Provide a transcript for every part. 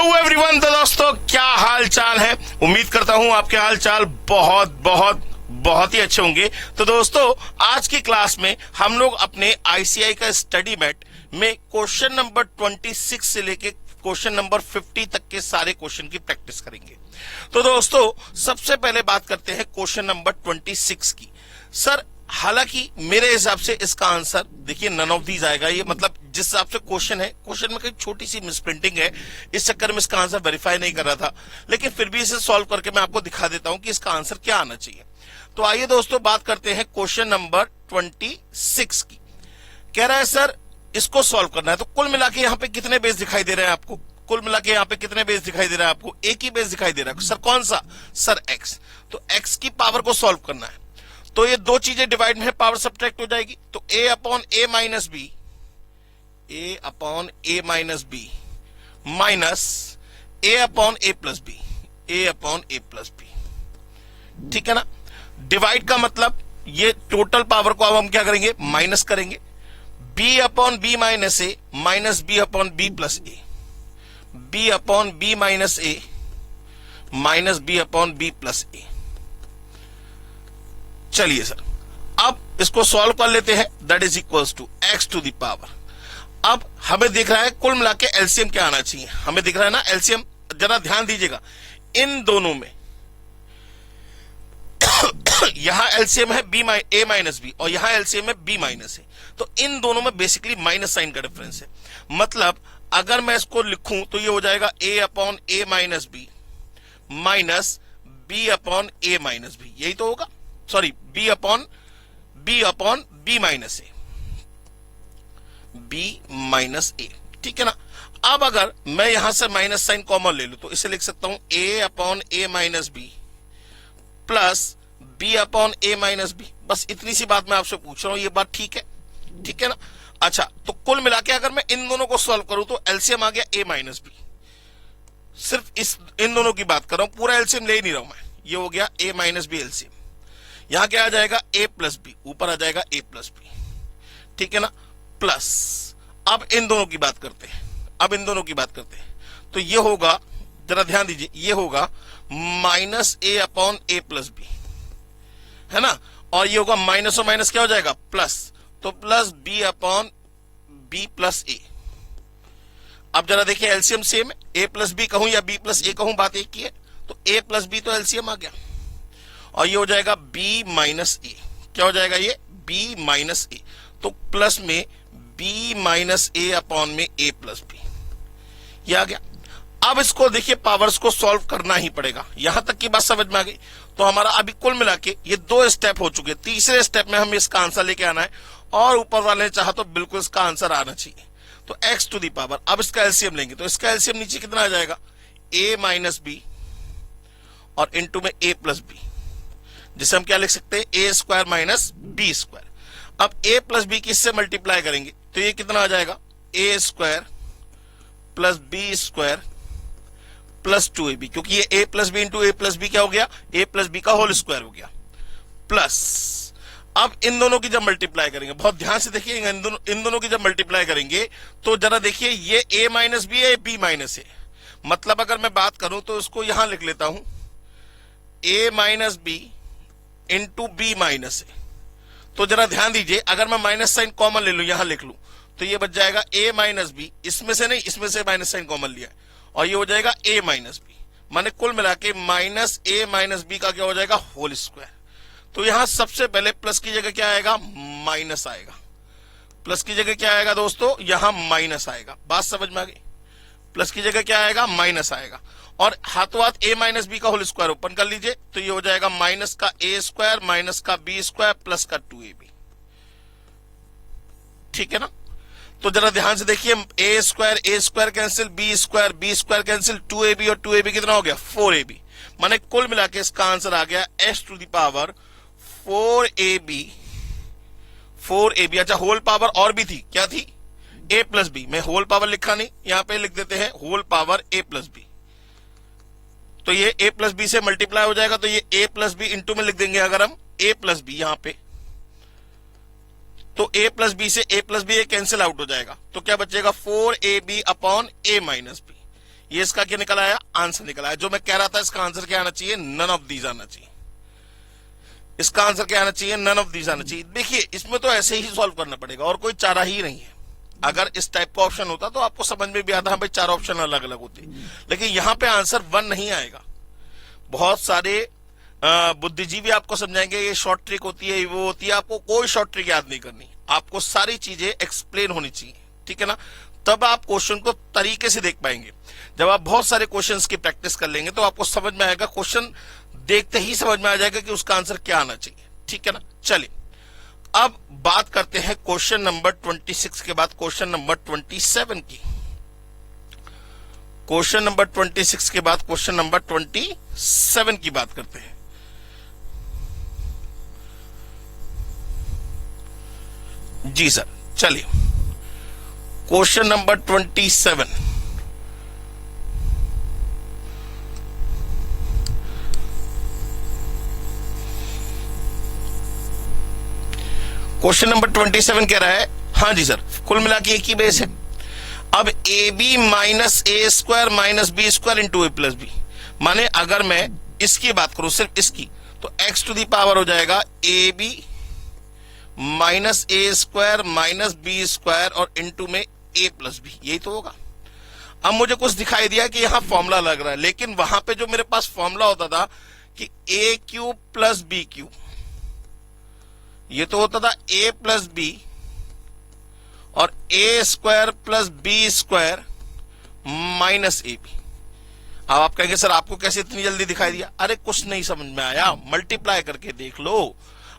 Everyone, तो दोस्तों क्या हाल चाल है। उम्मीद करता हूं आपके हाल चाल बहुत बहुत बहुत ही अच्छे होंगे। तो दोस्तों आज की क्लास में हम लोग अपने आईसीआई का स्टडी मैट में क्वेश्चन नंबर 26 से लेके क्वेश्चन नंबर 50 तक के सारे क्वेश्चन की प्रैक्टिस करेंगे। तो दोस्तों सबसे पहले बात करते हैं क्वेश्चन नंबर 26 की। सर हालांकि मेरे हिसाब से इसका आंसर देखिए नन ऑफ दीज आएगा। ये मतलब जिस हिसाब से क्वेश्चन है, क्वेश्चन में कहीं छोटी सी मिसप्रिंटिंग है, इस चक्कर में इसका आंसर वेरीफाई नहीं कर रहा था, लेकिन फिर भी इसे सॉल्व करके मैं आपको दिखा देता हूं कि इसका आंसर क्या आना चाहिए। तो आइए दोस्तों बात करते हैं क्वेश्चन नंबर 26 की। कह रहा है सर इसको सॉल्व करना है, तो कुल मिला के यहाँ पे कितने बेस दिखाई दे रहे हैं आपको? कुल मिला के यहाँ पे कितने बेस दिखाई दे रहा है आपको? एक ही बेस दिखाई दे रहा है। सर कौन सा? Sir x. तो एक्स की पावर को सॉल्व करना है, तो ये दो चीजें डिवाइड में है, पावर सब्ट्रैक्ट हो जाएगी। तो a upon a minus b, a upon a minus b minus a upon a plus b, a upon a plus b. ठीक है ना। डिवाइड का मतलब ये टोटल पावर को अब हम क्या करेंगे? माइनस करेंगे। b upon b minus a minus b upon b plus a, b upon b minus a minus b upon b plus a। चलिए सर अब इसको सॉल्व कर लेते हैं। That is equals to x to the power. अब हमें दिख रहा है कुल मिला के एलसीएम क्या आना चाहिए? हमें दिख रहा है ना एलसीएम, जरा ध्यान दीजिएगा इन दोनों में। यहां एलसीएम है a माइनस बी और यहां एलसीएम है b माइनस ए। तो इन दोनों में बेसिकली माइनस साइन का डिफरेंस है। मतलब अगर मैं इसको लिखूं तो ये हो जाएगा a upon a minus b minus b upon a minus b. यही तो होगा, sorry b upon b minus a, b minus a. ठीक है ना। अब अगर मैं यहां से माइनस साइन कॉमन ले लूं तो इसे लिख सकता हूं a upon a minus b plus b upon a minus b. बस इतनी सी बात मैं आपसे पूछ रहा हूं, ये बात ठीक है? ठीक है ना। अच्छा तो कुल मिला के अगर मैं इन दोनों को सॉल्व करूं तो एलसीएम आ गया a माइनस बी। सिर्फ इन दोनों की बात कर रहा हूं, पूरा एलसीएम ले ही नहीं रहा हूं मैं। ये हो गया a माइनस बी एलसीएम। यहां क्या आ जाएगा? a प्लस बी, ऊपर आ जाएगा a प्लस बी। ठीक है ना। प्लस अब इन दोनों की बात करते हैं, अब इन दोनों की बात करते हैं। तो ये होगा, जरा ध्यान दीजिए, ये होगा minus a upon a plus b, है ना। और ये होगा माइनस और माइनस क्या हो जाएगा? प्लस। तो plus b upon b plus a। अब जरा देखिए एलसीएम सेम है, a प्लस बी कहूं या b प्लस a कहूं, बात एक ही है। तो a प्लस बी तो एलसीएम आ गया और ये हो जाएगा b माइनस ए। क्या हो जाएगा ये? b minus a. तो प्लस में b माइनस ए अपॉन में a प्लस बी, ये आ गया। अब इसको देखिए पावर्स को सॉल्व करना ही पड़ेगा। यहां तक की बात समझ में आ गई। तो हमारा अभी कुल मिला के ये दो स्टेप हो चुके। तीसरे स्टेप में हमें इसका आंसर लेके आना है और ऊपर वाले ने चाहा तो बिल्कुल इसका आंसर आना चाहिए। तो x टू दी पावर, अब इसका एलसीएम लेंगे तो इसका एलसीएम नीचे कितना आ जाएगा? a माइनस बी और इंटू में a प्लस बी, जिसे हम क्या लिख सकते हैं? a square minus b square. अब a प्लस बी किससे मल्टीप्लाई करेंगे तो ये कितना आ जाएगा? a square plus b square plus 2ab, क्योंकि ये a plus b into a plus b क्या हो गया? a प्लस बी का होल स्क्वायर हो गया। प्लस अब इन दोनों की जब मल्टीप्लाई करेंगे, बहुत ध्यान से देखिए, इन दोनों की जब मल्टीप्लाई करेंगे तो जरा देखिए ये a माइनस बी है, b माइनस ए। मतलब अगर मैं बात करूं तो इसको यहां लिख लेता हूं a minus b into b minus a. तो जरा ध्यान दीजिए, अगर मैं माइनस साइन कॉमन ले लूं, यहां लिख लूं, तो ये बच जाएगा a माइनस बी। इसमें से नहीं, इसमें से माइनस साइन कॉमन लिया है और ये हो जाएगा a माइनस बी। माने कुल मिला के माइनस a माइनस बी का क्या हो जाएगा? Whole square. तो यहां सबसे पहले प्लस की जगह क्या आएगा? माइनस आएगा। प्लस की जगह क्या आएगा दोस्तों? यहां माइनस आएगा। बात समझ में आ गई? प्लस की जगह क्या आएगा? माइनस आएगा। और हाथों हाथ a माइनस बी का होल स्क्वायर ओपन कर लीजिए तो ये हो जाएगा माइनस का a स्क्वायर माइनस का b स्क्वायर प्लस का 2ab। ठीक है ना। तो जरा ध्यान से देखिए, a square cancel, b square cancel, 2ab और 2ab कितना हो गया? 4ab। माने कुल मिला के इसका आंसर आ गया s to the power 4ab। अच्छा होल पावर और भी थी, क्या थी? a plus b. मैं होल पावर लिखा नहीं, यहां पे लिख देते हैं whole power a plus b. तो ये a प्लस बी से मल्टीप्लाई हो जाएगा, तो ये a प्लस बी इंटू में लिख देंगे अगर हम a प्लस बी यहां पे, तो a प्लस बी से a plus b cancel out हो जाएगा। तो क्या बचेगा? 4ab upon a minus B. ये इसका क्या निकल आया, आंसर निकल आया। जो मैं कह रहा था इसका आंसर क्या आना चाहिए, नन ऑफ दीज आना चाहिए। इसका आंसर क्या आना चाहिए, नन ऑफ दीज आना चाहिए। देखिए इसमें तो ऐसे ही सॉल्व करना पड़ेगा और कोई चारा ही नहीं है। अगर इस टाइप का ऑप्शन होता तो आपको समझ में भी आता है भाई 4 ऑप्शन अलग अलग होते, लेकिन यहां पे आंसर 1 नहीं आएगा। बहुत सारे बुद्धिजीवी आपको समझाएंगे ये शॉर्ट ट्रिक होती है, वो होती है। आपको कोई शॉर्ट ट्रिक याद नहीं करनी, आपको सारी चीजें एक्सप्लेन होनी चाहिए, ठीक है ना। तब आप क्वेश्चन को तरीके से देख पाएंगे। जब आप बहुत सारे क्वेश्चंस की प्रैक्टिस कर लेंगे तो आपको समझ में आएगा, क्वेश्चन देखते ही समझ में आ जाएगा कि उसका आंसर क्या आना चाहिए, ठीक है ना। चलिए अब बात करते हैं क्वेश्चन नंबर 26 के बाद क्वेश्चन नंबर 27 की। क्वेश्चन नंबर 26 के बाद क्वेश्चन नंबर 27 की बात करते हैं। जी सर, चलिए क्वेश्चन नंबर 27। क्वेश्चन नंबर 27 कह रहा है, हाँ जी सर, कुल मिला के एक ही बेस है। अब a b minus a square minus b square into a plus b, माने अगर मैं इसकी बात करूं सिर्फ इसकी, तो एक्स टू दी पावर हो जाएगा a b minus a square minus b square और इंटू में ए प्लस बी, यही तो होगा। अब मुझे कुछ दिखाई दिया कि यहां फॉर्मूला लग रहा है, लेकिन वहां पे जो मेरे पास फॉर्मूला होता था कि a cube plus b cube, ये तो होता था ए प्लस बी और a square plus b square minus a b. अब आप कहेंगे सर आपको कैसे इतनी जल्दी दिखाई दिया? अरे कुछ नहीं समझ में आया, मल्टीप्लाई करके देख लो,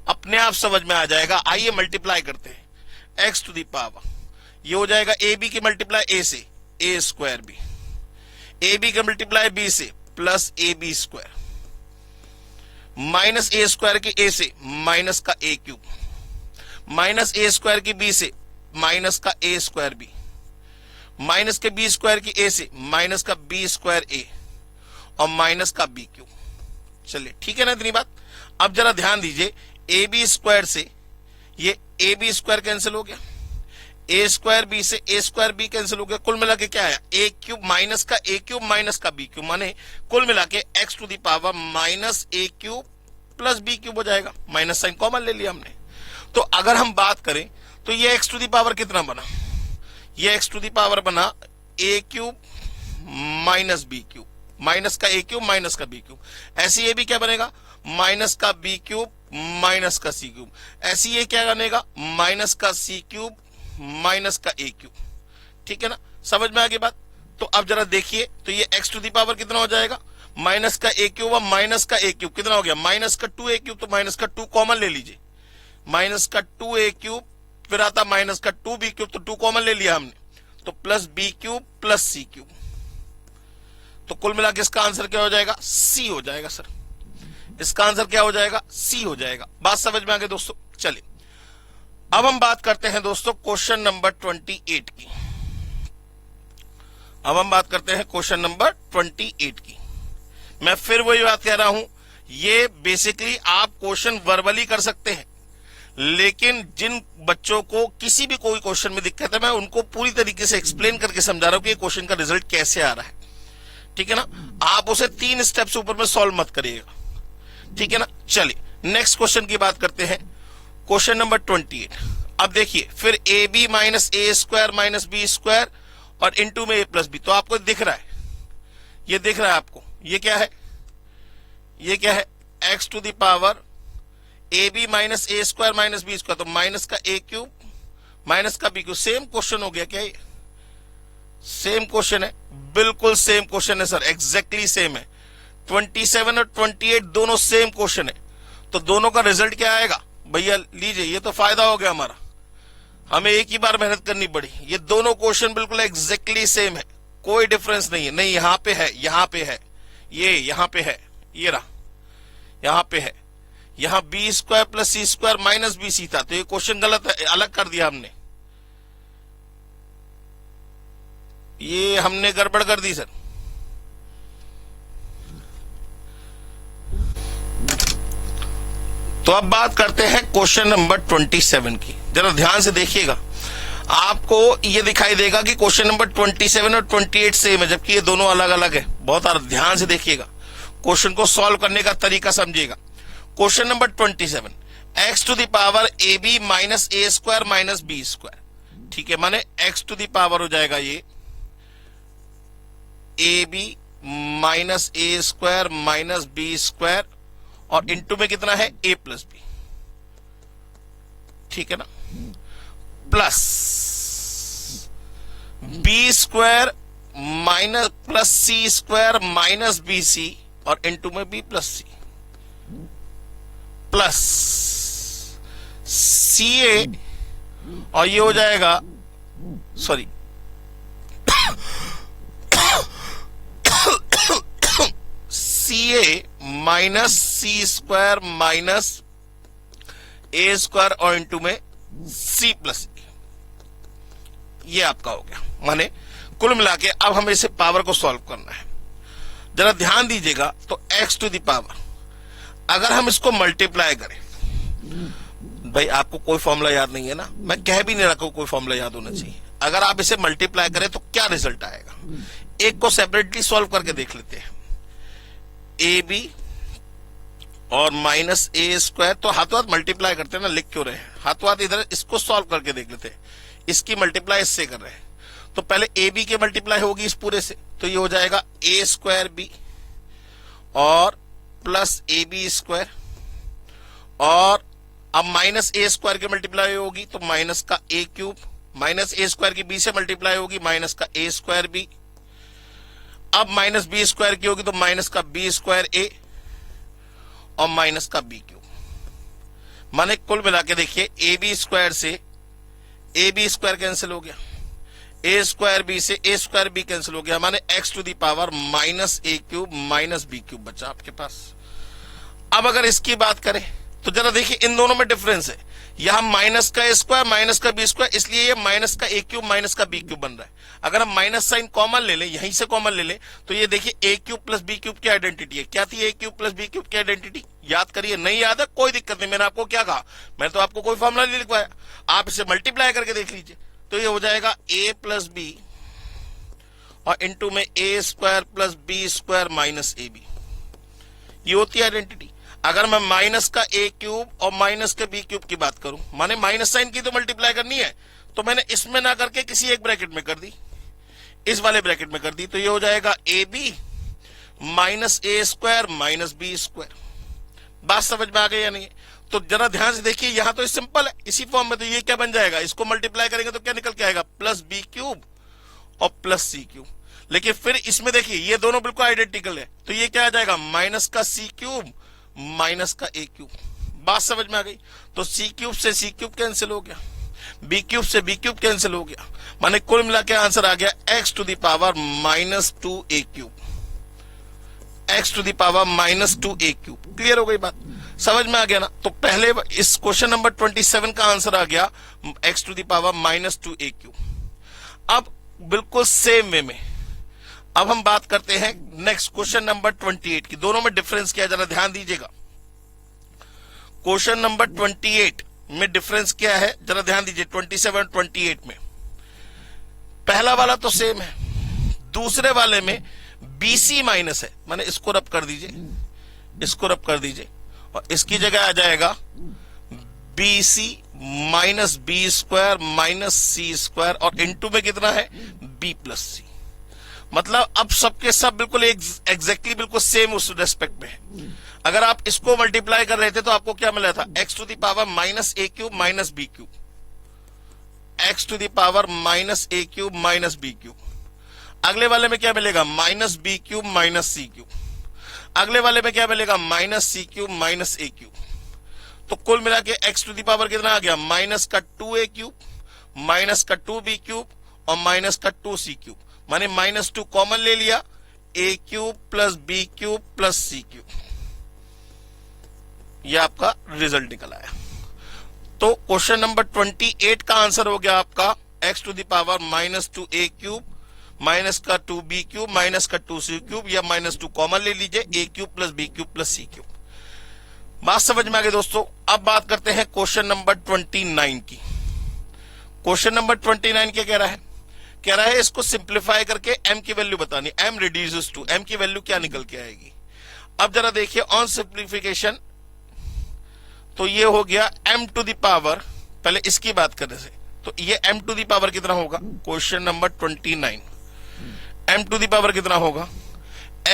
अपने आप समझ में आ जाएगा। आइए मल्टीप्लाई करते हैं। एक्स टू दी पावर, ये हो जाएगा ए बी की मल्टीप्लाई ए से a square b, a b का मल्टीप्लाई बी से plus a b square, minus a square की ए से माइनस का a cube, minus a square की बी से माइनस का ए स्क्वायर बी, माइनस के बी स्क्वायर की ए से माइनस का बी स्क्वायर ए और माइनस का बी क्यूब। चलिए ठीक है ना इतनी बात। अब जरा ध्यान दीजिए, ए बी स्क्वायर से ये ए बी स्क्वायर कैंसिल हो गया, ए स्क्वायर बी से ए स्क्वायर बी कैंसिल हो गया, कुल मिला के क्या आया, ए क्यूब माइनस का ए क्यूब माइनस का बी क्यूब, माने कुल मिला के x to the power minus a cube plus b cube हो जाएगा। माइनस साइन कॉमन ले लिया हमने। तो अगर हम बात करें तो ये एक्स टू दी पावर कितना बना, ये एक्स टू दी पावर बना a cube minus b cube, minus का ए क्यूब माइनस का बी क्यूब। ऐसे ये भी क्या बनेगा, माइनस का बी क्यूब माइनस का सी क्यूब। ऐसे ये क्या बनेगा, माइनस का सी क्यूब माइनस का ए क्यूब। ठीक है ना, समझ में आ गई बात। तो अब जरा देखिए, तो ये एक्स टू दी पावर कितना हो जाएगा, माइनस का ए क्यूब और माइनस का ए क्यूब कितना हो गया, माइनस का 2 ए क्यूब, तो माइनस का 2 कॉमन ले लीजिए, माइनस का 2 ए क्यूब, फिर आता माइनस का 2 बी क्यूब, तो 2 कॉमन ले लिया हमने, तो plus b cube plus c cube. तो कुल मिला के इसका आंसर क्या हो जाएगा, सी हो जाएगा सर। इसका आंसर क्या हो जाएगा, सी हो जाएगा। बात समझ में आ गई दोस्तों। चलिए अब हम बात करते हैं दोस्तों क्वेश्चन नंबर 28 की। अब हम बात करते हैं क्वेश्चन नंबर 28 की। मैं फिर वही बात कह रहा हूं, ये बेसिकली आप क्वेश्चन वर्बली कर सकते हैं, लेकिन जिन बच्चों को किसी भी कोई क्वेश्चन में दिक्कत है, मैं उनको पूरी तरीके से एक्सप्लेन करके समझा रहा हूं कि क्वेश्चन का रिजल्ट कैसे आ रहा है। ठीक है ना, आप उसे 3 स्टेप्स ऊपर में सॉल्व मत करिएगा। ठीक है ना, चलिए नेक्स्ट क्वेश्चन की बात करते हैं, क्वेश्चन नंबर 28। अब देखिए, फिर a b minus a square minus b square और इंटू में ए प्लस बी। तो आपको दिख रहा है, ये दिख रहा है आपको, ये क्या है, ये क्या है, x to the power a b minus a square minus b square, तो माइनस का ए क्यूब माइनस का बी क्यूब। सेम क्वेश्चन हो गया क्या, ये सेम क्वेश्चन है, बिल्कुल सेम क्वेश्चन है सर, एग्जैक्टली सेम है। 27 और 28 दोनों सेम क्वेश्चन है, तो दोनों का रिजल्ट क्या आएगा भैया, लीजिए, ये तो फायदा हो गया हमारा, हमें एक ही बार मेहनत करनी पड़ी। ये दोनों क्वेश्चन बिल्कुल एग्जैक्टली सेम है, कोई डिफरेंस नहीं है। नहीं यहां पे है, यहां पे है, ये यहां पे है, ये रहा, यहां पे है, यहां B square plus c square minus b सी था, तो ये क्वेश्चन गलत है, अलग कर दिया हमने, ये हमने गड़बड़ कर दी सर। तो अब बात करते हैं क्वेश्चन नंबर 27 की, जरा ध्यान से देखिएगा। आपको ये दिखाई देगा कि क्वेश्चन नंबर 27 और 28 सेम है, जबकि ये दोनों अलग अलग है। बहुत ध्यान से देखिएगा, क्वेश्चन को सॉल्व करने का तरीका समझिएगा। Question number 27, x to the power a b minus a square minus b square. ठीक है, माने x टू द पावर हो जाएगा ये a b minus a square minus b square, और इनटू में कितना है a प्लस बी। ठीक है ना, plus b square minus plus c square minus b c, और इनटू में b plus c, plus c a, और ये हो जाएगा sorry c a minus c square minus a square, और इनटू में सी प्लस ए। ये आपका हो गया। माने कुल मिला के अब हमें इसे पावर को सॉल्व करना है। जरा ध्यान दीजिएगा, तो x टू द पावर अगर हम इसको मल्टीप्लाई करें, भाई आपको कोई फॉर्मूला याद नहीं है ना, मैं कह भी नहीं रहा कोई फॉर्मूला याद होना चाहिए। अगर आप इसे मल्टीप्लाई करें तो क्या रिजल्ट आएगा, एक को सेपरेटली सॉल्व करके देख लेते हैं। ए बी और माइनस ए स्क्वायर, तो हाथों हाथ मल्टीप्लाई करते हैं ना, लिख क्यों रहे हैं, हाथों हाथ इधर इसको सॉल्व करके देख लेते हैं। इसकी मल्टीप्लाई इससे कर रहे हैं, तो पहले ए बी के मल्टीप्लाई होगी इस पूरे से, तो ये हो जाएगा ए स्क्वायर बी और प्लस ए बी स्क्वायर, और अब माइनस ए स्क्वायर की मल्टीप्लाई होगी तो माइनस का a cube, minus a square की बी से मल्टीप्लाई होगी माइनस का ए स्क्वायर बी, अब माइनस बी स्क्वायर की होगी तो माइनस का बी स्क्वायर ए और माइनस का बी क्यूब। माने कुल मिला के देखिए, ए बी स्क्वायर से ए बी स्क्वायर कैंसिल हो गया, ए स्क्वायर बी से ए स्क्वायर बी कैंसिल हो गया, माने x to the power minus a cube minus b cube बचा आपके पास। अब अगर इसकी बात करें तो जरा देखिए, इन दोनों में डिफरेंस है। यहां माइनस का ए स्क्वायर माइनस का बी स्क्वायर, इसलिए ये माइनस का ए क्यूब माइनस का बी क्यूब बन रहा है। अगर हम माइनस साइन कॉमन ले लें, यहीं से कॉमन ले लें, तो ये देखिए ए क्यूब प्लस बी क्यूब की आइडेंटिटी है। क्या थी ए क्यूब प्लस बी क्यूब की आइडेंटिटी, याद करिए। नहीं याद है कोई दिक्कत नहीं, मैंने आपको क्या कहा, मैंने तो आपको कोई फॉर्मूला नहीं लिखवाया, आप इसे मल्टीप्लाई करके देख लीजिए। तो ये हो जाएगा ए प्लस बी और इंटू में a square plus b square minus a b, ये होती है आइडेंटिटी। अगर मैं माइनस का ए क्यूब और माइनस के बी क्यूब की बात करूं, माने माइनस साइन की तो मल्टीप्लाई करनी है, तो मैंने इसमें ना करके किसी एक ब्रैकेट में कर दी, इस वाले ब्रैकेट में कर दी, तो ये हो जाएगा a b minus a square minus b square. बात समझ में आ गई या नहीं? तो जरा ध्यान से देखिए, यहां तो सिंपल है इसी फॉर्म में, तो ये क्या बन जाएगा, इसको मल्टीप्लाई करेंगे तो क्या निकल के आएगा, प्लस बी क्यूब और प्लस सी क्यूब। लेकिन फिर इसमें देखिए ये दोनों बिल्कुल आइडेंटिकल है, तो ये क्या आ जाएगा, माइनस का सी क्यूब माइनस का ए क्यूब। बात समझ में आ गई? तो सी क्यूब से सी क्यूब कैंसिल हो गया, बी क्यूब से बी क्यूब कैंसिल हो गया, माने कुल मिला के आंसर आ गया x to the power minus 2 a cube, x to the power minus 2 a cube. Clear हो गई बात, समझ में आ गया ना? तो पहले इस क्वेश्चन नंबर 27 का आंसर आ गया x to the power minus 2 a cube. अब बिल्कुल सेम वे में अब हम बात करते हैं नेक्स्ट क्वेश्चन नंबर 28 की। दोनों में डिफरेंस क्या है जरा ध्यान दीजिएगा। क्वेश्चन नंबर 28 में डिफरेंस क्या है जरा ध्यान दीजिए। 27 28 में पहला वाला तो सेम है, दूसरे वाले में बीसी माइनस है, माने इसको रब कर दीजिए, इसको रब कर दीजिए, और इसकी जगह आ जाएगा b c minus b square minus c square, और इनटू में कितना है बी प्लस सी। मतलब अब सबके सब बिल्कुल एग्जैक्टली बिल्कुल सेम उस रेस्पेक्ट में है। अगर आप इसको मल्टीप्लाई कर रहे थे तो आपको क्या मिला था, x to the power minus a cube minus b cube, x to the power minus a cube minus b cube. अगले वाले में क्या मिलेगा, minus b cube minus c cube. अगले वाले में क्या मिलेगा, minus c cube minus a cube. तो कुल मिला के एक्स टू द पावर कितना आ गया, माइनस का 2 ए क्यूब माइनस का 2 बी क्यूब और माइनस का 2 सी क्यूब, माने माइनस 2 कॉमन ले लिया, a cube plus b cube plus c cube. यह आपका रिजल्ट निकल आया। तो क्वेश्चन नंबर 28 का आंसर हो गया आपका x to the power minus 2 a cube minus का 2 बी क्यूब माइनस का 2 सी क्यूब, या माइनस 2 कॉमन ले लीजिए, a cube plus b cube plus c cube. बात समझ में आ गई दोस्तों। अब बात करते हैं क्वेश्चन नंबर 29 की। क्वेश्चन नंबर 29 क्या कह रहा है? कह रहा है इसको सिंप्लीफाई करके m की वैल्यू बतानी, m रिड्यूसेस टू, m की वैल्यू क्या निकल के आएगी? अब जरा देखिए ऑन सिंप्लीफिकेशन, तो ये हो गया m टू द पावर, पहले इसकी बात करने से, तो ये m टू द पावर कितना होगा? Question number 29, m to the power कितना होगा?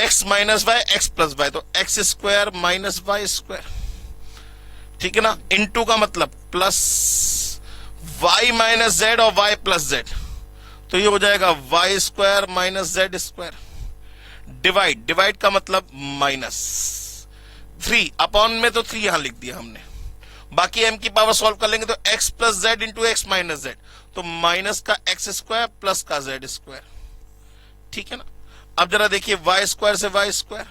x minus y x plus y, तो x square minus y square, ठीक है ना, इनटू का मतलब प्लस y माइनस जेड और y प्लस जेड, तो ये हो जाएगा y square minus z square, divide, divide का मतलब माइनस 3 अपॉन में तो 3 यहां लिख दिया हमने, बाकी m की पावर सॉल्व कर लेंगे तो x plus Z into x minus Z, तो माइनस का एक्स स्क्वायर प्लस का जेड स्क्वायर, ठीक है ना। अब जरा देखिए वाई स्क्वायर से वाई स्क्वायर,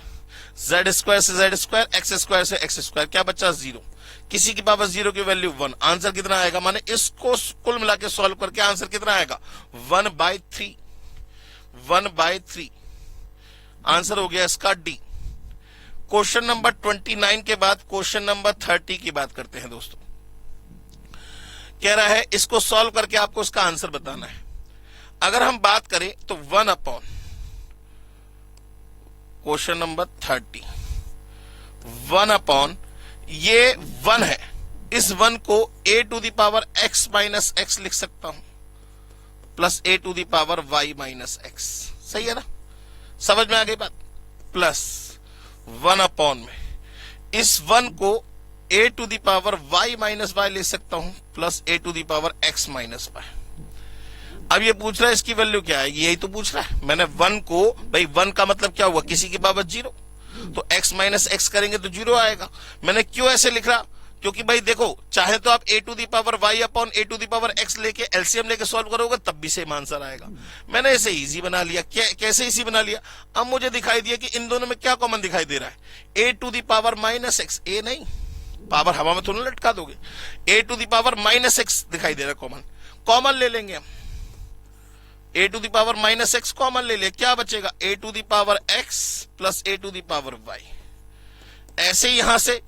जेड स्क्वायर से जेड स्क्वायर, एक्स स्क्वायर से एक्स स्क्वायर, क्या बचा? 0, किसी की पावर 0 की वैल्यू 1, आंसर कितना आएगा? माने इसको कुल मिला के सॉल्व करके आंसर कितना आएगा? 1/3, 1/3 आंसर हो गया इसका डी। क्वेश्चन नंबर 29 के बाद क्वेश्चन नंबर 30 की बात करते हैं दोस्तों। कह रहा है इसको सॉल्व करके आपको इसका आंसर बताना है। अगर हम बात करें तो 1 अपॉन क्वेश्चन नंबर 30, 1 अपॉन ये 1 है, इस 1 को a to the power x minus x लिख सकता हूं, plus a to the power y minus x, सही है ना, समझ में आ गई बात? प्लस 1 अपॉन में इस 1 को a to the power y minus y ले सकता हूं, plus a to the power x minus y. अब ये पूछ रहा है इसकी वैल्यू क्या आएगी, यही तो पूछ रहा है। मैंने 1 को, भाई 1 का मतलब क्या हुआ? किसी की पावर 0, तो x माइनस एक्स करेंगे तो 0 आएगा। मैंने क्यों ऐसे लिख रहा? क्योंकि भाई देखो, चाहे तो आप a to the power y upon a to the power x लेके एलसीएम लेके सॉल्व करोगे तब भी सेम आंसर आएगा। मैंने इसे इजी बना लिया। कैसे इजी बना लिया? अब मुझे दिखाई दिया कि इन दोनों में क्या कॉमन दिखाई दे रहा है? a to the power minus x, a नहीं, पावर हवा में थोड़ा लटका दोगे, a to the power minus x दिखाई दे रहा है कॉमन, कॉमन ले लेंगे हम, a to the power minus x common ले लिया, क्या बचेगा? a to the power x plus a to the power y। ऐसे ही यहां से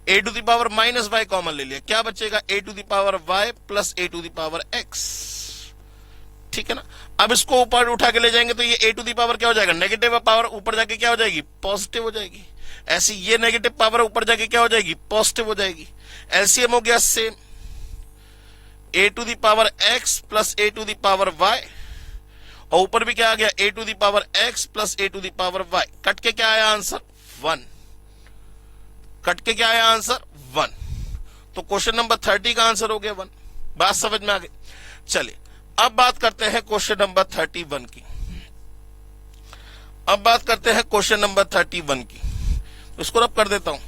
a to the power minus y common ले लिया, क्या बचेगा? a to the power y plus a to the power x, ठीक है ना। अब इसको ऊपर उठा के ले जाएंगे तो ये a टू दी पावर क्या हो जाएगा? नेगेटिव पावर, ऊपर जाके क्या हो जाएगी? पॉजिटिव हो जाएगी। ऐसी ये नेगेटिव पावर ऊपर जाके क्या हो जाएगी? पॉजिटिव हो जाएगी। एलसीएम हो गया same, a to the power x plus a to the power y, और ऊपर भी क्या आ गया? a to the power x plus a to the power y। कट के क्या आया आंसर? 1। कट के क्या आया आंसर? 1। तो क्वेश्चन नंबर 30 का आंसर हो गया 1। बात समझ में आ गई? चलिए अब बात करते हैं क्वेश्चन नंबर 31 की। अब बात करते हैं क्वेश्चन नंबर 31 की, इसको रब कर देता हूं।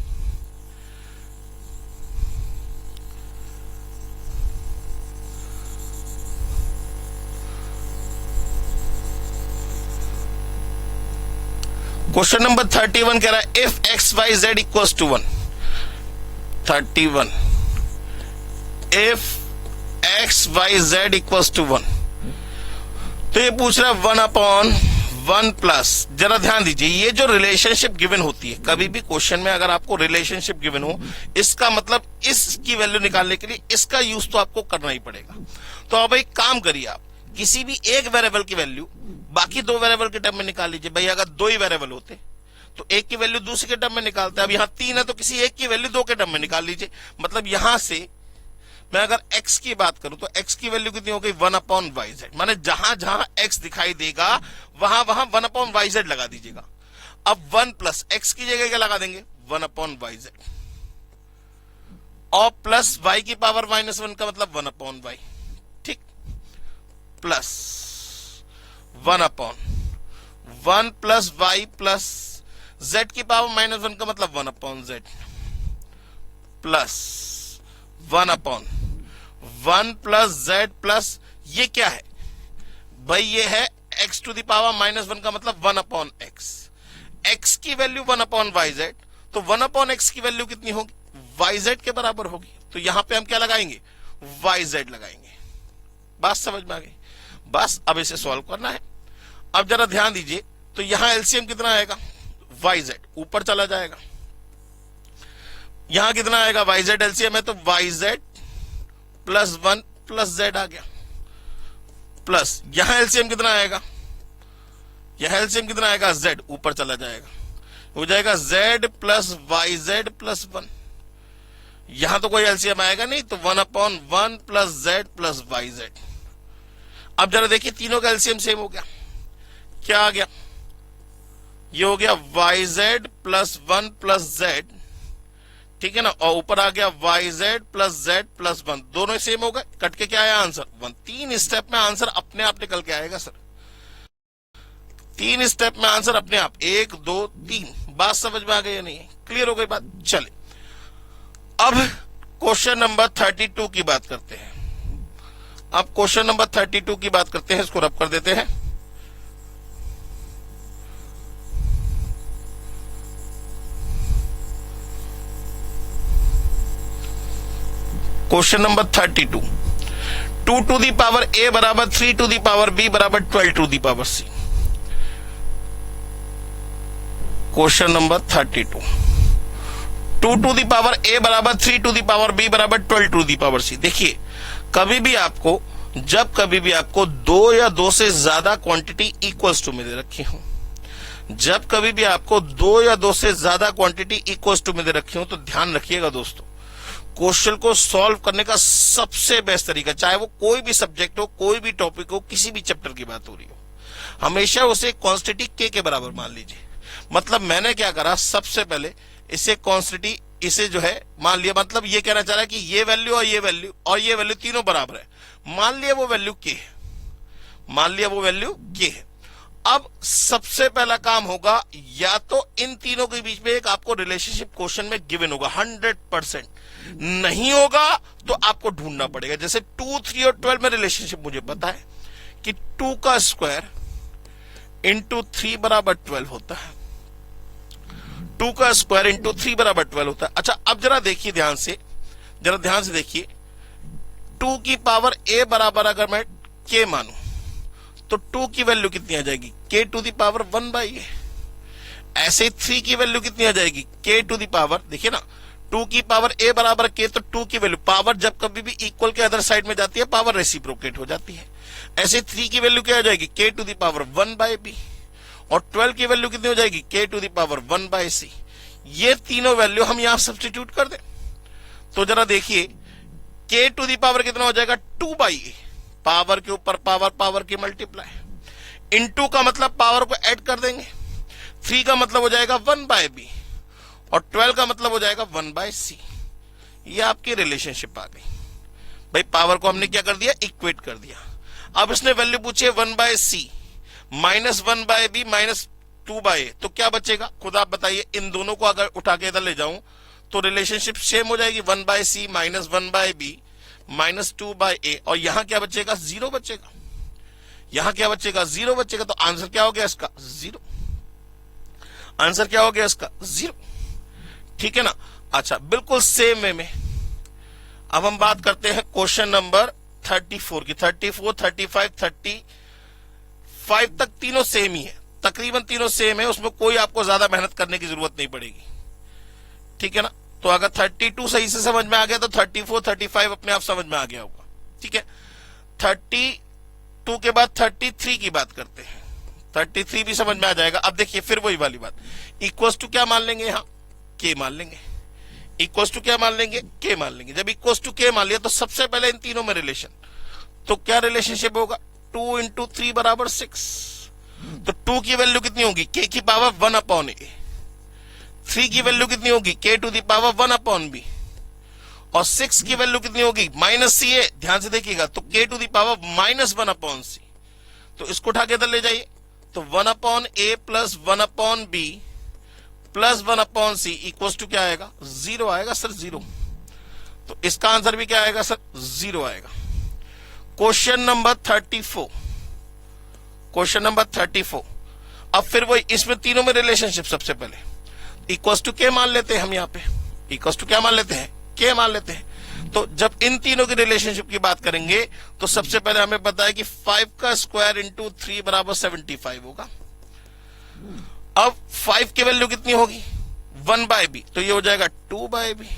क्वेश्चन नंबर 31 कह रहा है if x y z equal to 1, 31 if x y z equal to 1, तो ये पूछ रहा है 1 अपॉन 1 प्लस, जरा ध्यान दीजिए, ये जो रिलेशनशिप गिवन होती है, कभी भी क्वेश्चन में अगर आपको रिलेशनशिप गिवन हो, इसका मतलब इसकी वैल्यू निकालने के लिए इसका यूज तो आपको करना ही पड़ेगा। तो अब एक काम करिए, आप किसी भी एक वेरिएबल की वैल्यू बाकी दो वेरिएबल के टर्म में निकाल लीजिए। भाई अगर दो ही वेरिएबल होते तो एक की वैल्यू दूसरे के टर्म में निकालते, अब यहां 3 है तो किसी एक की वैल्यू 2 के टर्म में निकाल लीजिए। मतलब यहां से मैं अगर x की बात करूं तो x की वैल्यू कितनी हो गई? 1 अपॉन वाई जेड। माने जहां जहां x दिखाई देगा वहां वहां 1 अपॉन वाई जेड लगा दीजिएगा। अब 1 प्लस x की जगह क्या लगा देंगे? 1 अपॉन वाई जेड, और प्लस y की पावर -1 का मतलब 1 अपॉन वाई, ठीक, plus 1 upon 1 plus y plus z की पावर -1 का मतलब 1 upon z, plus 1 upon 1 plus z plus ये क्या है भाई? ये है x टू द पावर -1 का मतलब 1 अपॉन x। x की वैल्यू 1 अपॉन वाई जेड, तो 1 अपॉन x की वैल्यू कितनी होगी? वाई जेड के बराबर होगी। तो यहां पे हम क्या लगाएंगे? वाई जेड लगाएंगे। बात समझ में आ गई? बस अब इसे सॉल्व करना है। अब जरा ध्यान दीजिए, तो यहां एलसीएम कितना आएगा? वाई जेड ऊपर चला जाएगा, यहां कितना आएगा? वाई जेड एलसीएम है तो y z plus 1 plus z आ गया, प्लस यहां एलसीएम कितना आएगा, यहां एलसीएम कितना आएगा, जेड ऊपर चला जाएगा, हो जाएगा z plus y z plus 1। यहां तो कोई एलसीएम आएगा नहीं, तो 1/1 plus z plus y z. अब जरा देखिए तीनों का एलसीएम सेम हो गया, क्या आ गया, ये हो गया y z plus 1 plus z, ठीक है ना, और ऊपर आ गया y z plus z plus 1, दोनों सेम हो गए, कट के क्या आया आंसर 1। 3 स्टेप में आंसर अपने आप निकल के आएगा सर, 3 स्टेप में आंसर अपने आप, 1 2 3। बात समझ में आ गई या नहीं, क्लियर हो गई बात। चले अब क्वेश्चन नंबर 32 की बात करते हैं। अब क्वेश्चन नंबर 32 की बात करते हैं, इसको रब कर देते हैं। Question number 32, 2 to the power a बराबर 3 टू दी पावर b बराबर 12 to the power c। Question number 32, 2 to the power a बराबर 3 टू दी पावर b बराबर 12 टू दी पावर c। देखिए कभी भी आपको, जब कभी भी आपको 2 या 2 से ज्यादा क्वांटिटी इक्वल्स टू में दे रखी हो, जब कभी भी आपको 2 या 2 से ज्यादा क्वांटिटी इक्वल्स टू में दे रखी हो, तो ध्यान रखिएगा दोस्तों, क्वेश्चन को सॉल्व करने का सबसे बेस्ट तरीका, चाहे वो कोई भी सब्जेक्ट हो, कोई भी टॉपिक हो, किसी भी चैप्टर की बात हो रही हो, हमेशा उसे क्वांटिटी k के बराबर मान लीजिए। मतलब मैंने क्या करा, सबसे पहले इसे क्वांटिटी, इसे जो है मान लिया, मतलब ये कहना चाह रहा है कि ये वैल्यू और ये वैल्यू और ये वैल्यू तीनों बराबर है, मान लिया वो वैल्यू k है, मान लिया वो वैल्यू k है। अब सबसे पहला काम होगा, या तो इन तीनों के बीच में एक आपको रिलेशनशिप क्वेश्चन में गिवन होगा 100%, नहीं होगा तो आपको ढूंढना पड़ेगा। जैसे 2, 3 और 12 में रिलेशनशिप मुझे पता है कि 2 का स्क्वायर इंटू 3 बराबर 12 होता है, 2 का स्क्वायर इंटू 3 बराबर 12 होता है। अच्छा अब जरा देखिए ध्यान से, जरा ध्यान से देखिए, 2 की पावर a बराबर अगर मैं k मानूं तो 2 की वैल्यू कितनी आ जाएगी, k to the power 1 by a। ऐसे 3 की वैल्यू कितनी आ जाएगी, k टू दी पावर, देखिए ना 2 की पावर a बराबर k, तो 2 की वैल्यू, पावर जब कभी भी इक्वल के अदर साइड में जाती है पावर रेसिप्रोकेट हो जाती है। ऐसे 3 की वैल्यू क्या आ जाएगी, k to the power 1 by b, और 12 की वैल्यू कितनी हो जाएगी, k to the power 1 by c। ये तीनों वैल्यू हम यहां सब्स्टिट्यूट कर दें तो जरा देखिए k टू दी पावर कितना हो जाएगा 2 बाई a, पावर के ऊपर पावर, पावर की मल्टीप्लाई, इनटू का मतलब पावर को ऐड कर देंगे, 3 का मतलब हो जाएगा 1 बाय b, और 12 का मतलब हो जाएगा 1 बाय c। ये आपकी रिलेशनशिप आ गई भाई, पावर को हमने क्या कर दिया, इक्वेट कर दिया। अब इसने वैल्यू पूछी है 1 by c minus 1 by b minus 2 by a, तो क्या बचेगा खुद आप बताइए। इन दोनों को अगर उठा के इधर ले जाऊं तो रिलेशनशिप सेम हो जाएगी, 1 by c minus 1 by b minus 2 by a, और यहां क्या बचेगा, 0 बचेगा, यहां क्या बचेगा, 0 बचेगा। तो आंसर क्या हो गया इसका, 0। आंसर क्या हो गया इसका, 0, ठीक है ना। अच्छा बिल्कुल सेम वे में अब हम बात करते हैं क्वेश्चन नंबर 34 की। 34, 35, 35 तक तीनों सेम ही है, तकरीबन तीनों सेम है, उसमें कोई आपको ज्यादा मेहनत करने की जरूरत नहीं पड़ेगी, ठीक है ना। तो अगर 32 सही से समझ में आ गया तो 34, 35 अपने आप समझ में आ गया होगा, ठीक है। 32 के बाद 33 की बात करते हैं, 33 भी समझ में आ जाएगा। अब देखिए फिर वही वाली बात, इक्वल्स टू क्या मान लेंगे, यहां k मान लेंगे, इक्वल्स टू क्या मान लेंगे, k मान लेंगे। जब इक्वल्स टू k मान लिया तो सबसे पहले इन तीनों में रिलेशन, तो क्या रिलेशनशिप होगा, 2 इंटू 3 बराबर 6, तो 2 की वैल्यू कितनी होगी, k की पावर 1 अपॉन a, 3 की वैल्यू कितनी होगी, k to the power 1 upon b, और 6 की वैल्यू कितनी होगी, माइनस c a, ध्यान से देखिएगा, तो k to the power minus 1 upon c, तो इसको उठा के इधर ले जाइए, तो 1 upon a plus 1 upon b plus 1 upon c equals to क्या आएगा, 0 आएगा सर, 0। तो इसका आंसर भी क्या आएगा सर, 0 आएगा। क्वेश्चन नंबर 34, क्वेश्चन नंबर 34, अब फिर वही, इसमें तीनों में रिलेशनशिप सबसे पहले इक्वल्स टू के मान लेते हैं, हम यहाँ पे इक्वल्स टू क्या मान लेते हैं, के मान लेते हैं। तो जब इन तीनों की रिलेशनशिप की बात करेंगे तो सबसे पहले हमें पता है कि 5 का स्क्वायर इंटू 3 बराबर 75 होगा। अब 5 की वैल्यू कितनी होगी, 1 बाय बी, तो ये हो जाएगा 2 बाय बी।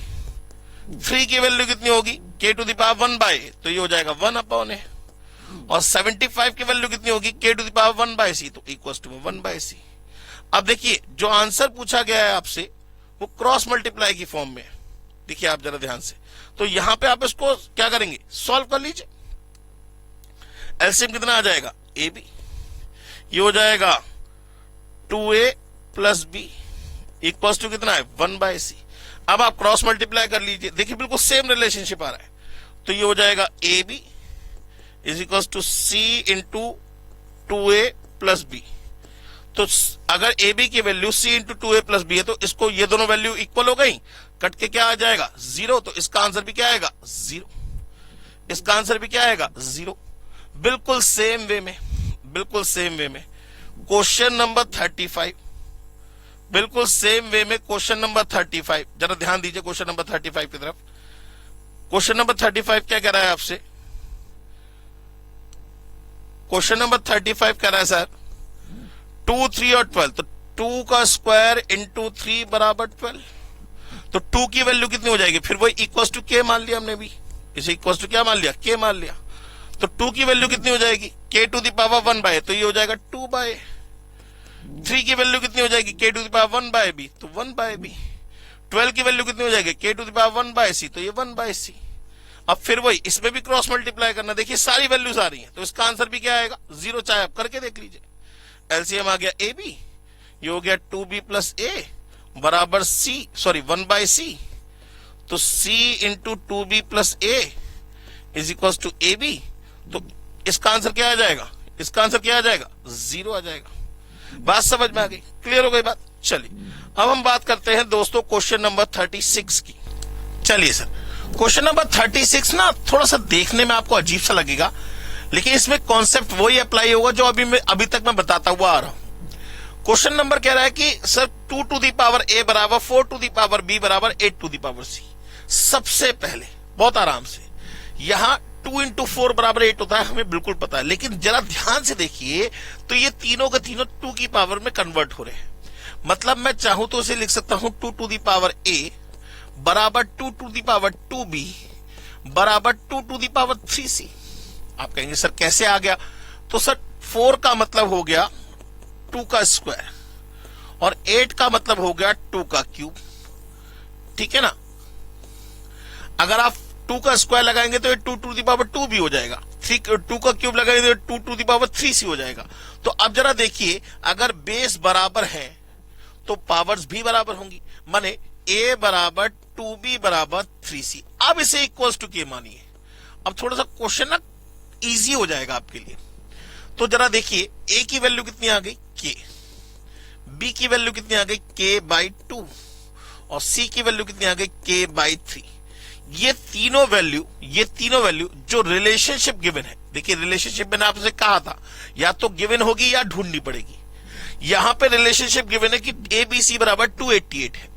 3 की वैल्यू कितनी होगी, k to the power 1 by, तो ये हो जाएगा 1 अपॉन ए। और 75 की वैल्यू कितनी होगी, k to the power 1 by c, तो इक्वल टू 1 बाय सी। अब देखिए जो आंसर पूछा गया है आपसे वो क्रॉस मल्टीप्लाई की फॉर्म में है। देखिए आप जरा ध्यान से, तो यहां पे आप इसको क्या करेंगे, सॉल्व कर लीजिए। एलसीएम कितना आ जाएगा, ए बी, ये हो जाएगा 2a plus B equals to कितना है 1 बाय सी। अब आप क्रॉस मल्टीप्लाई कर लीजिए, देखिए बिल्कुल सेम रिलेशनशिप आ रहा है, तो ये हो जाएगा a b is equals to c into 2a plus b. तो अगर ए बी की value c into 2a plus b है तो इसको ये दोनों वैल्यू इक्वल हो गई, कट के क्या आ जाएगा 0, तो इसका आंसर भी क्या आएगा 0, इसका आंसर भी क्या आएगा 0। बिल्कुल सेम वे में, बिल्कुल सेम वे में क्वेश्चन नंबर 35, बिल्कुल सेम वे में क्वेश्चन नंबर 35, जरा ध्यान दीजिए क्वेश्चन नंबर 35 की तरफ। क्वेश्चन नंबर 35 क्या कह रहा है आपसे, क्वेश्चन नंबर 35 कह रहा है सर 2, 3 और 12, तो 2 का स्क्वायर इंटू 3 बराबर 12, तो 2 की वैल्यू कितनी हो जाएगी, फिर वही इक्वल्स टू के मान लिया हमने भी, इसे इक्वल्स टू क्या मान लिया, के मान लिया। तो 2 की वैल्यू कितनी हो जाएगी, k to the power 1 by, तो ये हो जाएगा 2 बाय। 3 की वैल्यू कितनी हो जाएगी, k to the power 1 by b, तो 1 बाय बी। 12 की वैल्यू कितनी हो जाएगी, k to the power 1 by c, तो ये 1 बाय सी। अब फिर वही इसमें भी क्रॉस मल्टीप्लाई करना, देखिए सारी वैल्यूज आ रही हैं, तो इसका आंसर भी क्या आएगा 0, चाहे आप करके देख लीजिए। एलसीएम आ गया ए बी, ये हो गया 2b प्लस ए बराबर सी, सॉरी 1 बाय सी, तो c into 2b plus a is equal to a b, तो इसका आंसर क्या आ जाएगा, इसका आंसर क्या आ जाएगा 0 आ जाएगा। बात समझ में आ गई, क्लियर हो गई बात। चलिए अब हम बात करते हैं दोस्तों क्वेश्चन नंबर 36 की। चलिए सर क्वेश्चन नंबर 36 ना थोड़ा सा देखने में आपको अजीब सा लगेगा, लेकिन इसमें कॉन्सेप्ट वही अप्लाई होगा जो अभी तक मैं बताता हुआ आ रहा हूं। क्वेश्चन नंबर कह रहा है कि sir 2 to the power a बराबर 4 टू दी पावर b बराबर 8 टू दी पावर c। सबसे पहले बहुत आराम से, यहां 2 इंटू 4 बराबर 8 होता है, हमें बिल्कुल पता है, लेकिन जरा ध्यान से देखिए तो ये तीनों के तीनों 2 की पावर में कन्वर्ट हो रहे हैं। मतलब मैं चाहूं तो इसे लिख सकता हूं 2 टू दी पावर a बराबर 2 टू दी पावर 2b बराबर 2 टू दी पावर 3c। आप कहेंगे सर कैसे आ गया, तो सर 4 का मतलब हो गया 2 का स्क्वायर और 8 का मतलब हो गया 2 का क्यूब, ठीक है ना। अगर आप 2 का स्क्वायर लगाएंगे तो ये 2 टू दी पावर 2 भी हो जाएगा, 2 का क्यूब लगाएंगे तो 2 टू दी पावर 3c हो जाएगा। तो अब जरा देखिए अगर बेस बराबर है तो पावर्स भी बराबर होंगी, माने a बराबर 2b बराबर 3c। अब इसे इक्वल्स टू के मानिए, अब थोड़ा सा क्वेश्चन ना इजी हो जाएगा आपके लिए। तो जरा देखिए a की वैल्यू कितनी आ गई k, b की वैल्यू कितनी आ गई k बाई 2 और c की वैल्यू कितनी आ गई k बाई 3। ये तीनों वैल्यू जो रिलेशनशिप गिवन है, देखिए रिलेशनशिप मैंने आपसे कहा था या तो गिवन होगी या ढूंढनी पड़ेगी। यहां पे रिलेशनशिप गिवन है कि ABC बराबर 288 है,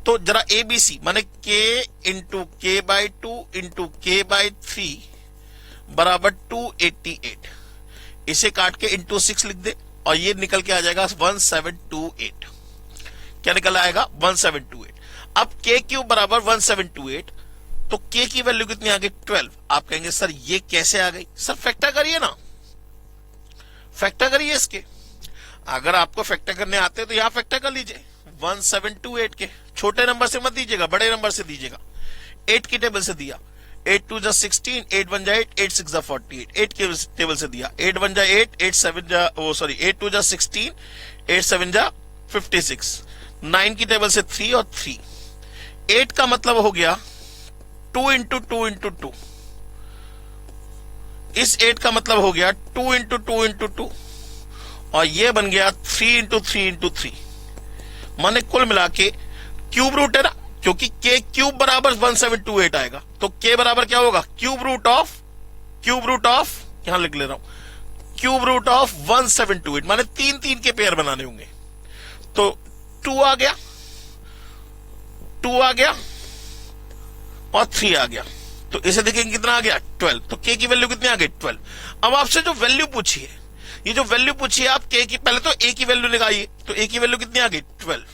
तो जरा ABC माने k इंटू के बाई 2 इंटू के बाई 3 बराबर 288, इसे काट के इंटू 6 लिख दे और ये निकल के आ जाएगा 1728। क्या निकल आएगा 1728। अब k क्यूब बराबर 1728, तो k की वैल्यू कितनी आ गई 12। आप कहेंगे सर ये कैसे आ गई, सर फैक्टर करिए ना, फैक्टर करिए इसके। अगर आपको फैक्टर करने आते हैं तो यहां फैक्टर कर लीजिए 1728 के, छोटे नंबर से मत दीजिएगा, बड़े नंबर से दीजिएगा। 8 की टेबल से दिया, 8 2 जा 16, 8 1 जा 8, 8 6 जा 48, 8 के टेबल से दिया, 8 1 जा 8, 8 7 जा 8 2 जा 16, 8 7 जा 56, 9 की टेबल से 3 और 3। 8 का मतलब हो गया 2 इंटू 2 इंटू 2, इस 8 का मतलब हो गया 2 इंटू 2 इंटू 2 और ये बन गया 3 इंटू 3 इंटू 3। माने कुल मिला के क्यूब रूट है ना, क्योंकि k क्यूब बराबर 1728 आएगा, तो k बराबर क्या होगा क्यूब रूट ऑफ यहां लिख ले रहा हूं क्यूब रूट ऑफ 1728, माने 3 3 के पेयर बनाने होंगे। तो 2 आ गया और 3 आ गया, तो इसे देखेंगे कितना आ गया 12। तो k की वैल्यू कितनी आ गई 12। अब आपसे जो वैल्यू पूछी है, ये जो वैल्यू पूछी है आप k की, पहले तो a की वैल्यू निकालिए, तो a की वैल्यू कितनी आ गई 12,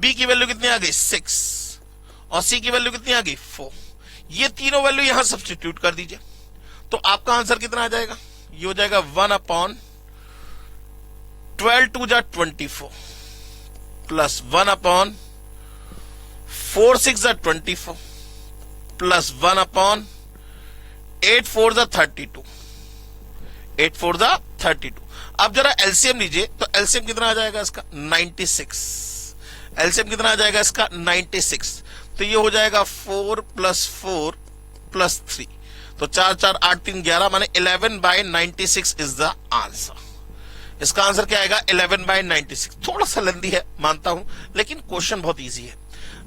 b की वैल्यू कितनी आ गई 6 और c की वैल्यू कितनी आ गई 4। ये तीनों वैल्यू यहां सब्स्टिट्यूट कर दीजिए, तो आपका आंसर कितना आ जाएगा? ये हो जाएगा 1/12 टू जा 24 प्लस 1/4 6 जा 24 प्लस 1/8 4 जा 32 8 4 जा 32। अब जरा एलसीएम लीजिए, तो एलसीएम कितना आ जाएगा इसका? 96। एलसीएम कितना आ जाएगा इसका? 96। तो ये हो जाएगा 4 + 4 + 3, तो 4 4 8 3 11, माने 11/96 इज द आंसर। इसका आंसर क्या आएगा? 11/96। थोड़ा सा लेंदी है मानता हूं, लेकिन क्वेश्चन बहुत इजी है।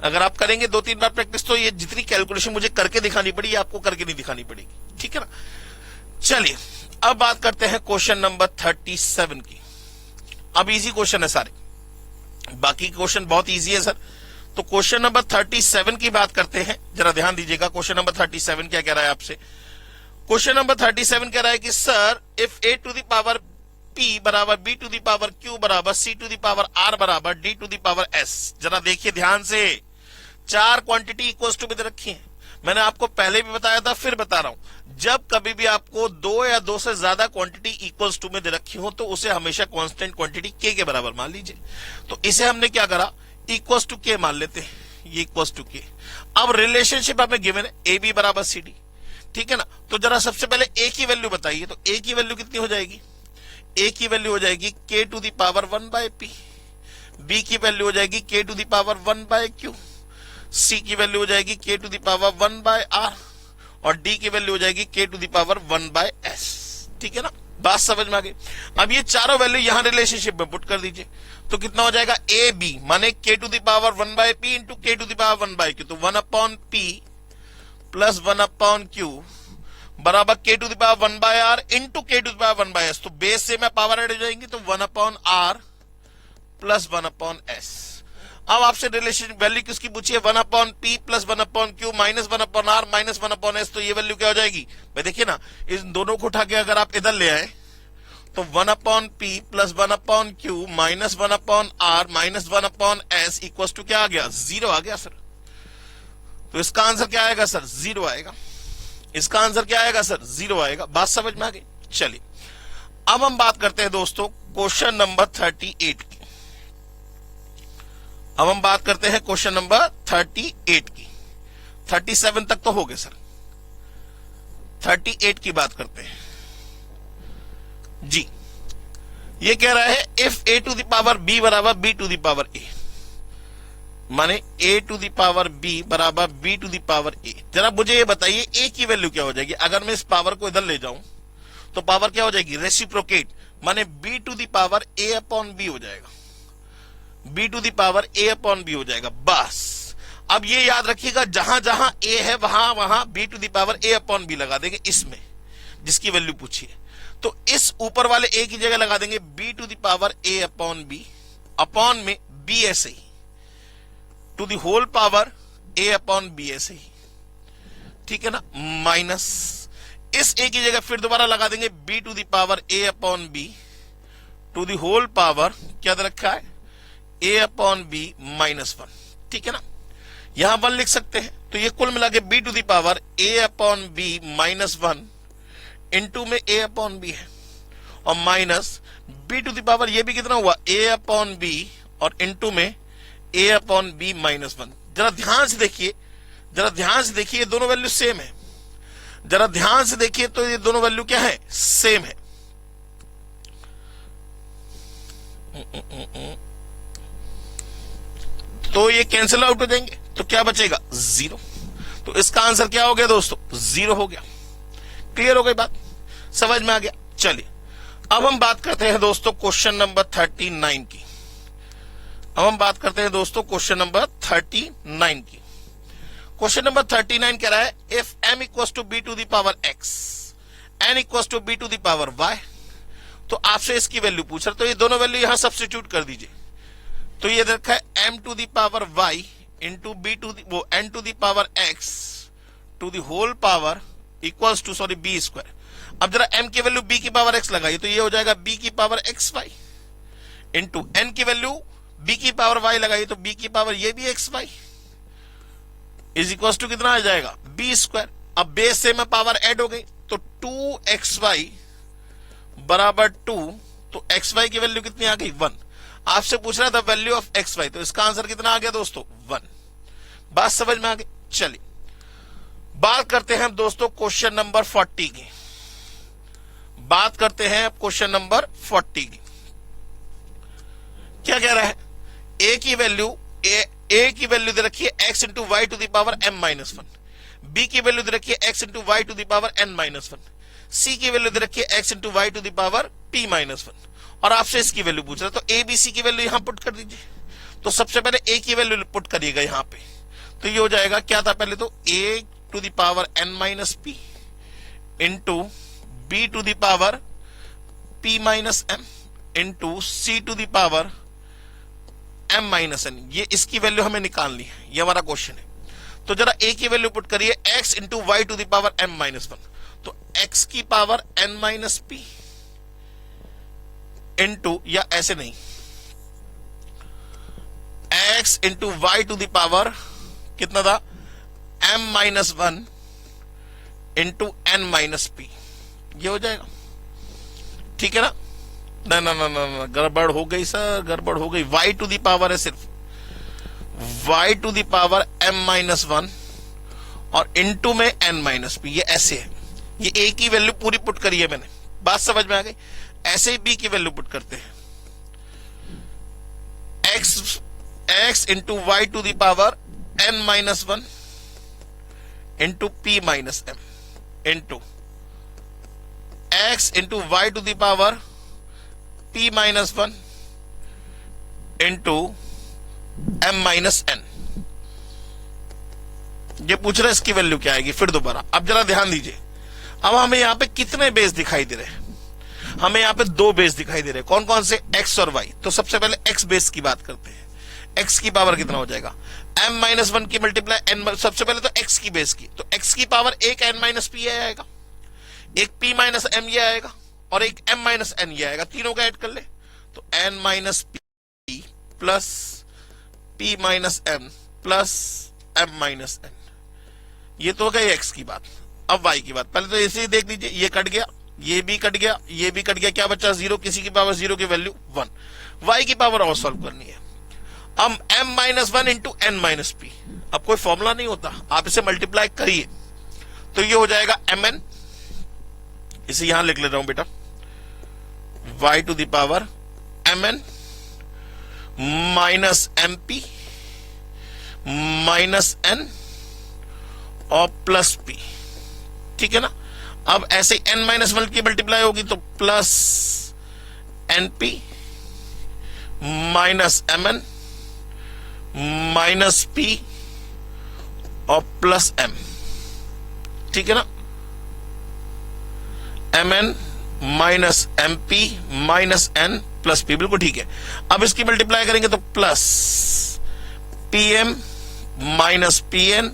अगर आप करेंगे 2-3 बार प्रैक्टिस, तो ये जितनी कैलकुलेशन मुझे करके दिखानी पड़ी, आपको करके नहीं दिखानी पड़ेगी, ठीक है ना। चलिए अब बात करते हैं क्वेश्चन नंबर 37 की। अब इजी क्वेश्चन है सारे, बाकी क्वेश्चन बहुत इजी है सर। तो क्वेश्चन नंबर 37 की बात करते हैं, जरा ध्यान दीजिएगा। क्वेश्चन नंबर 37 क्या कह रहा है आपसे? क्वेश्चन नंबर 37 कह रहा है कि sir if a to the power p बराबर b to the power q बराबर c to the power r बराबर d to the power s। जरा देखिए ध्यान से, 4 क्वांटिटी इक्वल्स टू में दे रखी है। मैंने आपको पहले भी बताया था, फिर बता रहा हूं, जब कभी भी आपको 2 या 2 से ज्यादा क्वांटिटी इक्वल्स टू में दे रखी हो, तो उसे हमेशा कांस्टेंट क्वांटिटी k के बराबर मान लीजिए। तो इसे हमने क्या करा? इक्वल्स टू k मान लेते हैं, ये इक्वल्स टू k। अब रिलेशनशिप हमें गिवन है a b बराबर c d, ठीक है ना। तो जरा सबसे पहले a की वैल्यू बताइए, तो a की वैल्यू कितनी हो जाएगी? a की वैल्यू हो जाएगी k to the power 1/p, b की वैल्यू हो जाएगी k to the power 1/q, c की वैल्यू हो जाएगी k to the power 1/r, और d की वैल्यू हो जाएगी k to the power 1/s, ठीक है ना। बात समझ में आ गई। अब ये चारों वैल्यू यहां रिलेशनशिप में पुट कर दीजिए, तो कितना हो जाएगा? ए बी माने k to the power 1/p into k to the power 1/q, तो 1/p प्लस 1/q बराबर k to the power 1/r into k to the power 1/s। तो बेस से मैं पावर ऐड हो जाएंगी, तो 1/r प्लस 1/s। अब आपसे रिलेशन वैल्यू किसकी पूछी है? 1/p plus 1/q minus 1/r minus 1/s। तो ये वैल्यू क्या हो जाएगी भाई? देखिए ना, इन दोनों को उठा के अगर आप इधर ले आए, तो 1/p plus 1/q minus 1/r minus 1/s equal to क्या आ गया? 0 आ गया सर। तो इसका आंसर क्या आएगा सर? 0 आएगा। इसका आंसर क्या आएगा सर? 0 आएगा। बात समझ में आ गई। चलिए अब हम बात करते हैं दोस्तों क्वेश्चन नंबर 38 की। अब हम बात करते हैं क्वेश्चन नंबर 38 की। 37 तक तो हो गए सर, 38 की बात करते हैं जी। ये कह रहा है if a to the power b बराबर b to the power a, माने a to the power b बराबर b to the power a। जरा मुझे ये बताइए a की वैल्यू क्या हो जाएगी? अगर मैं इस पावर को इधर ले जाऊं, तो पावर क्या हो जाएगी? रेसिप्रोकेट, माने b to the power a upon b हो जाएगा, b to the power a upon b हो जाएगा। बस अब ये याद रखिएगा, जहां जहां a है वहां वहां b to the power a upon b लगा देंगे, इसमें जिसकी वैल्यू पूछी है। तो इस ऊपर वाले a की जगह लगा देंगे b to the power a upon b, upon में b ऐसे ही, to the whole power a upon b ऐसे ही, ठीक है ना, माइनस इस a की जगह फिर दोबारा लगा देंगे b to the power a upon b, to the whole power क्या दे रखा है? a अपॉन b माइनस 1, ठीक है ना। यहां 1 लिख सकते हैं, तो ये कुल मिला के b to the power a upon b minus 1 into में a अपॉन b है, और minus b to the power ये भी कितना हुआ? a अपॉन b, और इंटू में a अपॉन b माइनस 1। जरा ध्यान से देखिए, जरा ध्यान से देखिए, ये दोनों वैल्यू सेम है। जरा ध्यान से देखिए, तो ये दोनों वैल्यू क्या है? सेम है। तो ये कैंसिल आउट हो जाएंगे, तो क्या बचेगा? 0। तो इसका आंसर क्या हो गया दोस्तों? 0 हो गया। क्लियर हो गई बात? समझ में आ गया? चलिए अब हम बात करते हैं दोस्तों क्वेश्चन नंबर 39 की। अब हम बात करते हैं दोस्तों क्वेश्चन नंबर 39 की। क्वेश्चन नंबर 39 कह रहा है if m equals to b to the power x, n equals to b to the power y। तो आपसे इसकी वैल्यू पूछ रहा, तो ये दोनों वैल्यू यहां सब्स्टिट्यूट कर दीजिए। तो ये देखा है m to the power y into b to वो n to the power x to the whole power equals to b square. अब जरा m की वैल्यू b की पावर x लगाइए, तो ये हो जाएगा b की पावर xy इंटू n की वैल्यू b की पावर y लगाइए, तो b की पावर ये भी xy इज इक्वल टू कितना आ जाएगा? b b square. अब बेस से में पावर ऐड हो गई तो 2xy बराबर 2, तो xy की वैल्यू कितनी आ गई 1। आपसे पूछ रहा था वैल्यू ऑफ xy, तो इसका आंसर कितना आ गया दोस्तों 1। बात समझ में आ गई। चलिए बात करते हैं दोस्तों क्वेश्चन नंबर 40 की। बात करते हैं अब क्वेश्चन नंबर 40 की। क्या कह रहा है, a की वैल्यू दे रखी है x into y to the power m-1, b की वैल्यू दे रखी है x into y to the power n-1, c की वैल्यू दे रखी है x into y to the power p-1, और आपसे इसकी वैल्यू पूछ रहा है। तो a b c की वैल्यू यहां पुट कर दीजिए। तो सबसे पहले a की वैल्यू पुट करिएगा यहां पे, तो ये हो जाएगा क्या था पहले तो a to the power n-p into b to the power p-m into c to the power m-n। ये इसकी वैल्यू हमें निकालनी है, ये हमारा क्वेश्चन है। तो जरा a की वैल्यू पुट करिए x into y to the power m-1, तो x की पावर n-p इंटू, या ऐसे नहीं, x into y to the power कितना था m-1 इंटू n-p, ये हो जाएगा। ठीक है ना? ना ना ना ना, गड़बड़ हो गई सर, गड़बड़ हो गई। y टू दी पावर है सिर्फ y to the power m-1 और इंटू में n-p, ये ऐसे है। ये a की वैल्यू पूरी पुट करी है मैंने, बात समझ में आ गई। ऐसे ही b की वैल्यू पुट करते हैं, x into y to the power n-1 into p-m into x into y to the power p-1 into m-n। ये पूछ रहा है इसकी वैल्यू क्या आएगी। फिर दोबारा, अब जरा ध्यान दीजिए। अब हमें यहां पे कितने बेस दिखाई दे रहे हैं? हमें यहां पे 2 बेस दिखाई दे रहे हैं। कौन कौन से? x और y। तो सबसे पहले x बेस की बात करते हैं। x की पावर कितना हो जाएगा m-1 की मल्टीप्लाई n, सबसे पहले तो x की बेस की, तो x की पावर एक n-p आएगा, एक p-m ये आएगा, और एक m-n ये आएगा। तीनों का ऐड कर ले तो n-p plus p-m plus m-n, ये तो हो गई x की बात। अब y की बात, पहले तो ऐसे ही देख लीजिए, ये कट गया, ये भी कट गया, ये भी कट गया, क्या बचा 0, किसी की पावर 0 की वैल्यू 1। y की पावर और सॉल्व करनी है। अब m-1 इंटू n-p, अब कोई फॉर्मूला नहीं होता, आप इसे मल्टीप्लाई करिए तो ये हो जाएगा mn, इसे यहां लिख लेता हूं बेटा, y to the power mn minus mp minus n और प्लस p। ठीक है ना? अब ऐसे n-1 की मल्टीप्लाई होगी तो plus np minus mn minus p और प्लस m। ठीक है ना? mn minus mp minus n plus p, बिल्कुल ठीक है। अब इसकी मल्टीप्लाई करेंगे तो plus pm minus pn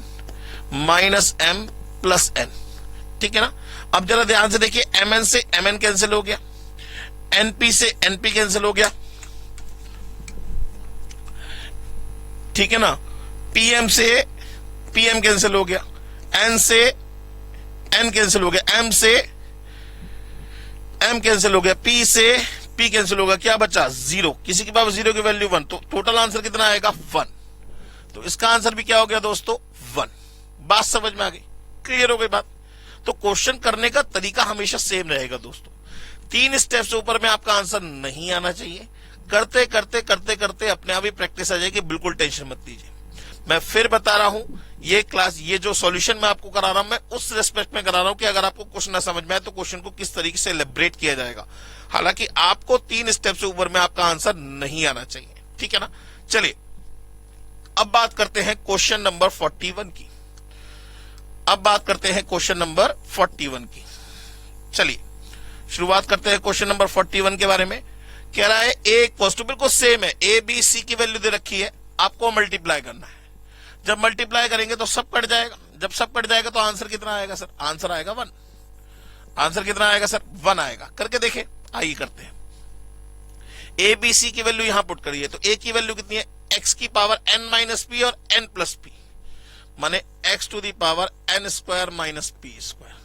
minus m plus n। ठीक है ना? अब जरा ध्यान से देखिए, mn से mn कैंसिल हो गया, np से np कैंसिल हो गया, ठीक है ना? pm से pm कैंसिल हो गया, n से n कैंसिल हो गया, m से m कैंसिल हो गया, p से p कैंसिल होगा, क्या बचा 0, किसी की पावर 0 की वैल्यू 1। तो टोटल आंसर कितना आएगा 1। तो इसका आंसर भी क्या हो गया दोस्तों 1। बात समझ में आ गई? क्लियर हो गई बात? तो क्वेश्चन करने का तरीका हमेशा सेम रहेगा दोस्तों। 3 स्टेप से ऊपर में आपका आंसर नहीं आना चाहिए। करते करते करते करते अपने आप ही प्रैक्टिस आ जाएगी, बिल्कुल टेंशन मत लीजिए। मैं फिर बता रहा हूं, ये क्लास, ये जो सॉल्यूशन मैं आपको करा रहा हूं, मैं उस रेस्पेक्ट में करा रहा हूं कि अगर आपको क्वेश्चन ना समझ में आए तो क्वेश्चन को किस तरीके से एलिब्रेट किया जाएगा। हालांकि आपको 3 स्टेप से ऊपर में आपका आंसर नहीं आना चाहिए। ठीक है ना? चलिए अब बात करते हैं क्वेश्चन नंबर 41 की। अब बात करते हैं क्वेश्चन नंबर 41 की। चलिए शुरुआत करते हैं क्वेश्चन नंबर 41 के बारे में। कह रहा है ए इक्वल्स टू, बिल्कुल सेम है, ए बी सी की वैल्यू दे रखी है, आपको मल्टीप्लाई करना है। जब मल्टीप्लाई करेंगे तो सब कट जाएगा, जब सब कट जाएगा तो आंसर कितना आएगा सर? आंसर आएगा 1। आंसर कितना आएगा सर? 1 आएगा। करके देखें, आइए करते हैं। ए बी सी की वैल्यू यहां पुट करिए, तो ए की वैल्यू कितनी है? x की पावर n माइनस पी और n प्लस पी, माने x to the power n square minus p square.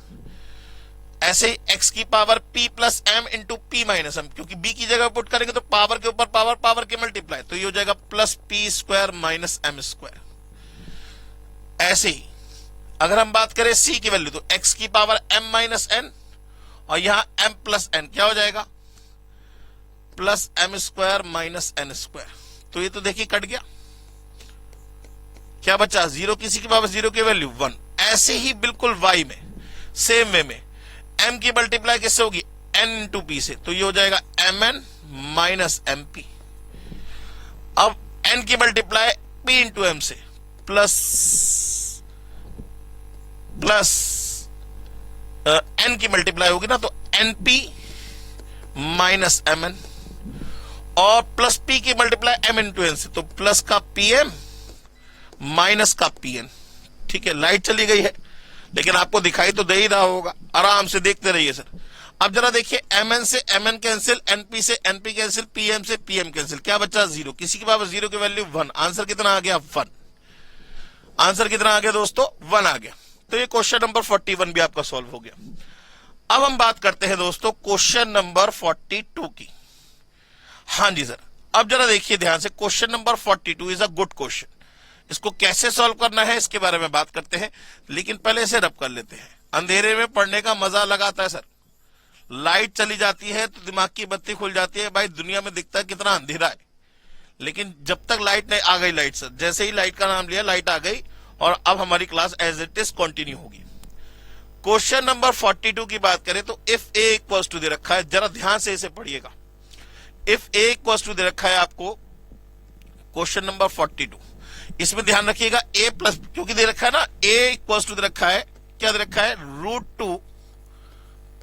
ऐसे ही एक्स की power p plus m into p minus m, क्योंकि b की जगह पुट करेंगे तो पावर के ऊपर पावर, पावर के मल्टीप्लाई, तो ये हो जाएगा plus p square minus m square. ऐसे ही अगर हम बात करें c की वैल्यू, तो x की पावर m माइनस एन और यहां m प्लस एन, क्या हो जाएगा plus m square minus n square. तो ये तो देखिए कट गया, क्या बचा जीरो, किसी की पावर जीरो की वैल्यू 1। ऐसे ही बिल्कुल y में सेम वे में m की मल्टीप्लाई किससे होगी n इंटू पी से, तो ये हो जाएगा mn माइनस एम पी। अब n की मल्टीप्लाई p इंटू एम से प्लस n की मल्टीप्लाई होगी ना, तो np माइनस mn और प्लस p की मल्टीप्लाई m इंटू एन से, तो प्लस का pm माइनस का pn। ठीक है, लाइट चली गई है लेकिन आपको दिखाई तो दे ही रहा होगा, आराम से देखते रहिए सर। अब जरा देखिए mn से mn कैंसिल, np से np कैंसिल, pm से pm कैंसिल, क्या बचा जीरो, किसी की पावर जीरो की वैल्यू 1। आंसर कितना आ गया 1। आंसर कितना आ गया दोस्तों 1 आ गया। तो ये क्वेश्चन नंबर 41 भी आपका सॉल्व हो गया। अब हम बात करते हैं दोस्तों क्वेश्चन नंबर 42 की। हाँ जी सर, अब जरा देखिए ध्यान से, question number 42 is a good question. इसको कैसे सॉल्व करना है इसके बारे में बात करते हैं, लेकिन पहले इसे रब कर लेते हैं। अंधेरे में पढ़ने का मजा अलग आता है सर। लाइट चली जाती है तो दिमाग की बत्ती खुल जाती है, भाई दुनिया में दिखता है कितना अंधेरा है, लेकिन जब तक लाइट नहीं आ गई, लाइट सर जैसे ही लाइट का नाम लिया लाइट आ गई और अब हमारी class as it is continue होगी। क्वेश्चन नंबर 42 की बात करें तो इफ ए इक्वल्स टू दे रखा है, जरा ध्यान से इसे पढ़िएगा। इफ ए इक्वल्स टू दे रखा है आपको क्वेश्चन नंबर 42, इसमें ध्यान रखिएगा a प्लस, क्योंकि दे रखा है ना a इक्वल्स टू दे रखा है, क्या दे रखा है √2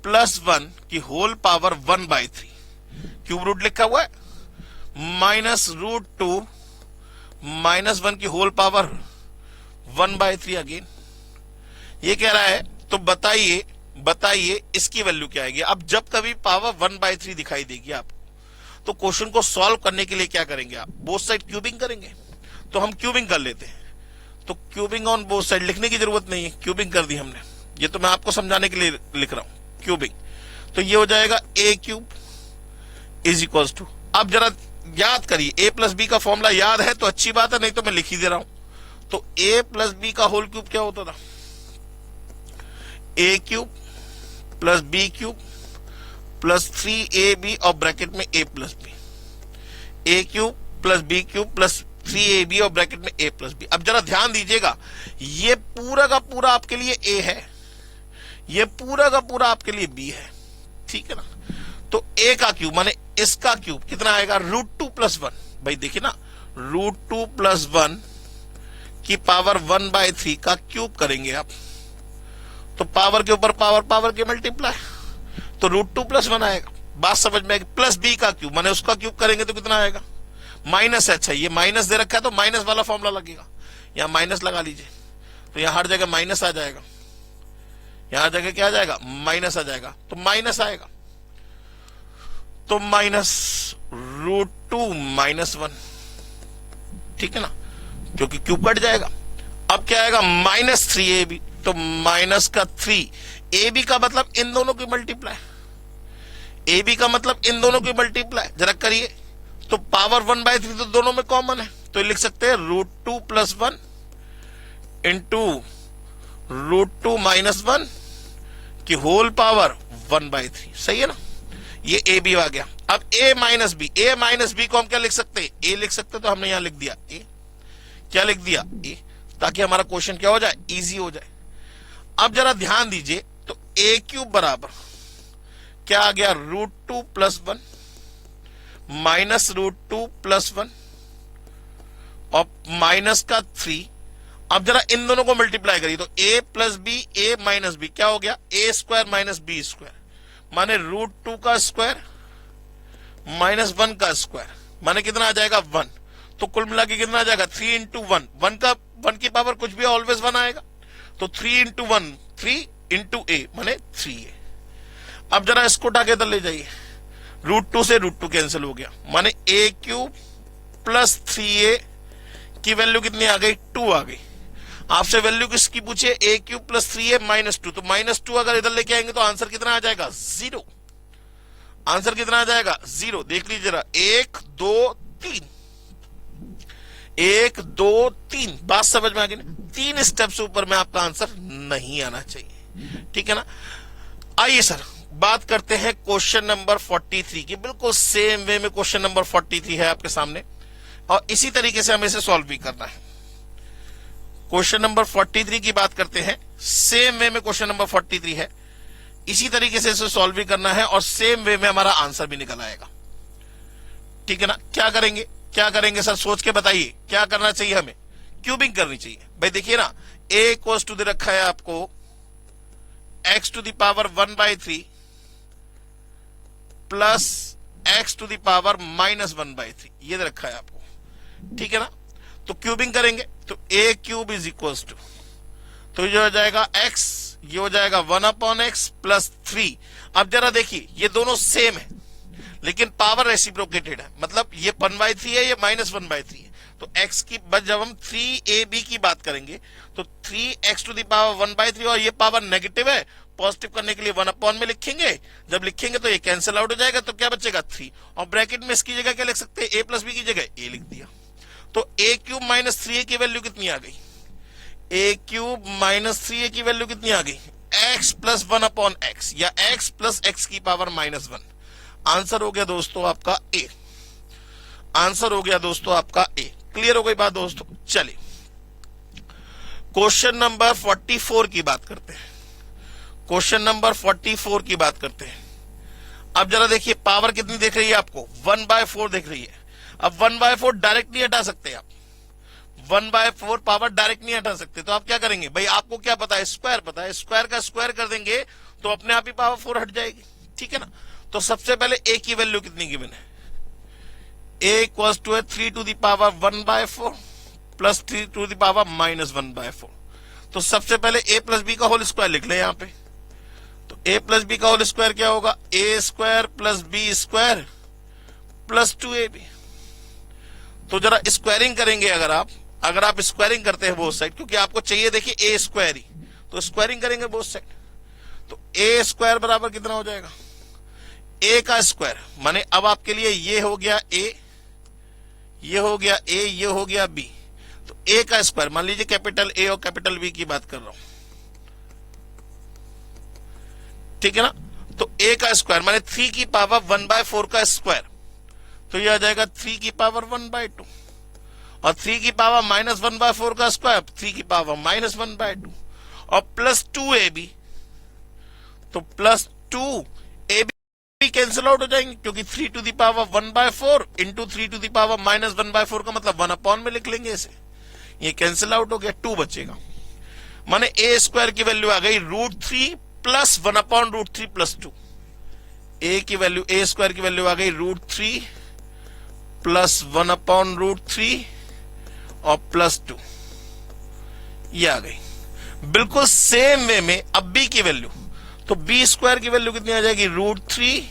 प्लस 1 की होल पावर 1/3, क्यूब रूट लिखा हुआ है, माइनस √2 माइनस 1 की होल पावर 1/3 अगेन। ये कह रहा है तो बताइए इसकी वैल्यू क्या आएगी। अब जब कभी पावर 1/3 दिखाई देगी आपको, तो क्वेश्चन को सॉल्व करने के लिए क्या करेंगे आप, बोथ साइड क्यूबिंग करेंगे। तो हम क्यूबिंग कर लेते हैं, तो क्यूबिंग ऑन बोथ साइड लिखने की जरूरत नहीं है, क्यूबिंग कर दी हमने, ये तो मैं आपको समझाने के लिए लिख रहा हूं क्यूबिंग। तो ये हो जाएगा a cube is equals to, अब जरा याद करिए a प्लस बी का फॉर्मूला याद है तो अच्छी बात है, नहीं तो मैं लिख ही दे रहा हूं। तो a प्लस बी का होल क्यूब क्या होता था, a cube plus b cube plus 3ab और ब्रैकेट में a plus b, a cube plus b cube plus 3ab और ब्रैकेट में a प्लस बी। अब जरा ध्यान दीजिएगा, ये पूरा का पूरा आपके लिए a है, ये पूरा का पूरा आपके लिए b है, ठीक है ना। तो a का क्यूब माने इसका क्यूब कितना आएगा √2 प्लस 1, भाई देखिए ना √2 प्लस 1 की पावर 1/3 का क्यूब करेंगे आप, तो पावर के ऊपर पावर, पावर के मल्टीप्लाई, तो √2 प्लस 1 आएगा। बात समझ में आएगी। प्लस b का क्यूब माने उसका क्यूब करेंगे तो कितना आएगा माइनस, अच्छा ये माइनस दे रखा है तो माइनस वाला फॉर्मूला लगेगा, यहां माइनस लगा लीजिए, तो यहां हर जगह माइनस आ जाएगा, यहां जगह क्या आ जाएगा माइनस आ जाएगा, तो माइनस आएगा, तो माइनस √2 माइनस 1, ठीक है ना, क्योंकि क्यूब कट जाएगा। अब क्या आएगा माइनस 3ab, तो माइनस का 3ab का मतलब इन दोनों की मल्टीप्लाई, ab का मतलब इन दोनों की मल्टीप्लाई, जरा करिए, तो पावर 1/3 तो दोनों में कॉमन है, तो लिख सकते हैं √2 प्लस 1 इंटू √2 माइनस 1 की होल पावर 1/3, सही है ना। ये ए बी आ गया। अब a माइनस बी को हम क्या लिख सकते हैं, a लिख सकते, तो हमने यहां लिख दिया a, क्या लिख दिया a, ताकि हमारा क्वेश्चन क्या हो जाए इजी हो जाए। अब जरा ध्यान दीजिए, तो a क्यूब बराबर क्या आ गया √2 प्लस 1 माइनस √2 प्लस 1 और माइनस का 3। अब जरा इन दोनों को मल्टीप्लाई करिए, तो a plus b, a minus b, क्या हो गया a square minus b square, माने √2 का स्क्वायर माइनस 1 का स्क्वायर, माने कितना आ जाएगा 1। तो कुल मिला के कितना आ जाएगा 3 इंटू 1, 1 की पावर कुछ भी ऑलवेज 1 आएगा, तो 3 इंटू 1 3 इंटू a माने 3a। अब जरा इसको उठा के इधर ले जाइए, √2 से √2 कैंसिल हो गया, माने a³ प्लस 3a की वैल्यू कितनी आ गई 2 आ गई। आपसे वैल्यू किसकी पूछे, ए क्यूब प्लस 3a माइनस 2, तो माइनस 2 अगर इधर लेके आएंगे तो आंसर कितना आ जाएगा, 0। आंसर कितना आ जाएगा, 0। देख लीजिए जरा, 1 2 3, 1 2 3, बात समझ में आ गई ना। 3 स्टेप से ऊपर में आपका आंसर नहीं आना चाहिए, ठीक है ना। आइए सर बात करते हैं क्वेश्चन नंबर 43 की। बिल्कुल सेम वे में क्वेश्चन नंबर 43 है आपके सामने, और इसी तरीके से हमें इसे सॉल्व भी करना है। क्वेश्चन नंबर 43 की बात करते हैं, सेम वे में क्वेश्चन नंबर 43 है, इसी तरीके से इसे सॉल्व भी करना है और सेम वे में हमारा आंसर भी निकल आएगा, ठीक है ना। क्या करेंगे, क्या करेंगे सर, सोच के बताइए क्या करना चाहिए हमें। क्यूबिंग करनी चाहिए भाई। देखिए ना, a इक्वल्स टू दे रखा है आपको x to the power 1/3 plus x to the power -1/3, ये दे रखा है आपको, ठीक है ना। तो क्यूबिंग करेंगे तो a cube is equals to, तो ये हो जाएगा x, ये हो जाएगा 1/x प्लस 3। अब जरा देखिए ये दोनों सेम है लेकिन पावर रेसिप्रोकेटेड है, मतलब ये 1/3 है, ये -1/3 है। तो x की बस जब हम 3ab की बात करेंगे तो 3x टू द पावर 1/3, और ये पावर नेगेटिव है, पॉजिटिव करने के लिए 1 में लिखेंगे। जब लिखेंगे तो ये कैंसिल आउट हो जाएगा, तो क्या बचेगा 3, और ब्रैकेट में इसकी जगह क्या लिख सकते हैं, a प्लस b की जगह a लिख दिया। तो a क्यूब माइनस 3a की वैल्यू कितनी आ गई, a क्यूब माइनस 3a की वैल्यू कितनी आ गई, x प्लस 1/x, या x प्लस x की पावर -1। आंसर हो गया दोस्तों आपका ए, आंसर हो गया दोस्तों आपका ए। क्लियर हो गई बात दोस्तों। चलिए क्वेश्चन नंबर 44 की बात करते हैं, क्वेश्चन नंबर 44 की बात करते हैं। अब जरा देखिए पावर कितनी देख रही है आपको, 1/4 देख रही है। अब 1/4 डायरेक्ट नहीं हटा सकते आप, 1/4 पावर डायरेक्ट नहीं हटा सकते, तो आप क्या करेंगे भाई, आपको क्या पता है, स्क्वायर पता है, स्क्वायर का स्क्वायर कर देंगे तो अपने आप ही पावर 4 हट जाएगी, ठीक है ना। तो सबसे पहले a की वैल्यू कितनी गिवन है, a equals to 3 to the power 1/4 plus 3 to the power -1/4। तो सबसे पहले a प्लस b का होल स्क्वायर लिख ले यहां पे। तो a प्लस b का होल स्क्वायर क्या होगा, a square plus b square plus 2ab। तो जरा स्क्वायरिंग करेंगे, अगर आप स्क्वायरिंग करते हैं बोथ साइड, क्योंकि आपको चाहिए देखिए a स्क्वायर ही, तो स्क्वायरिंग करेंगे बोथ साइड। तो a स्क्वायर बराबर कितना हो जाएगा, a का स्क्वायर, माने अब आपके लिए ये हो गया a, ये हो गया a, ये हो गया b। तो a का स्क्वायर, मान लीजिए कैपिटल A और कैपिटल B की बात कर रहा हूं, ठीक है ना। तो a का स्क्वायर माने 3 की पावर 1/4 का स्क्वायर, तो यह आ जाएगा 3 की पावर 1/2, और 3 की पावर -1/4 का स्क्वायर 3 की पावर -1/2, और प्लस 2ab, तो प्लस 2ab कैंसिल आउट हो जाएंगे, क्योंकि 3 to the power 1/4 into 3 to the power -1/4 का मतलब 1 में लिख लेंगे इसे, ये कैंसिल आउट हो गया, 2 बचेगा। माने a स्क्वायर की वैल्यू आ गई √3 प्लस 1/√3 प्लस 2। a की वैल्यू, a स्क्वायर की वैल्यू आ गई √3 प्लस 1/√3 और प्लस 2, ये आ गई। बिल्कुल सेम वे में अब b की वैल्यू, तो b स्क्वायर की वैल्यू कितनी आ जाएगी, √3,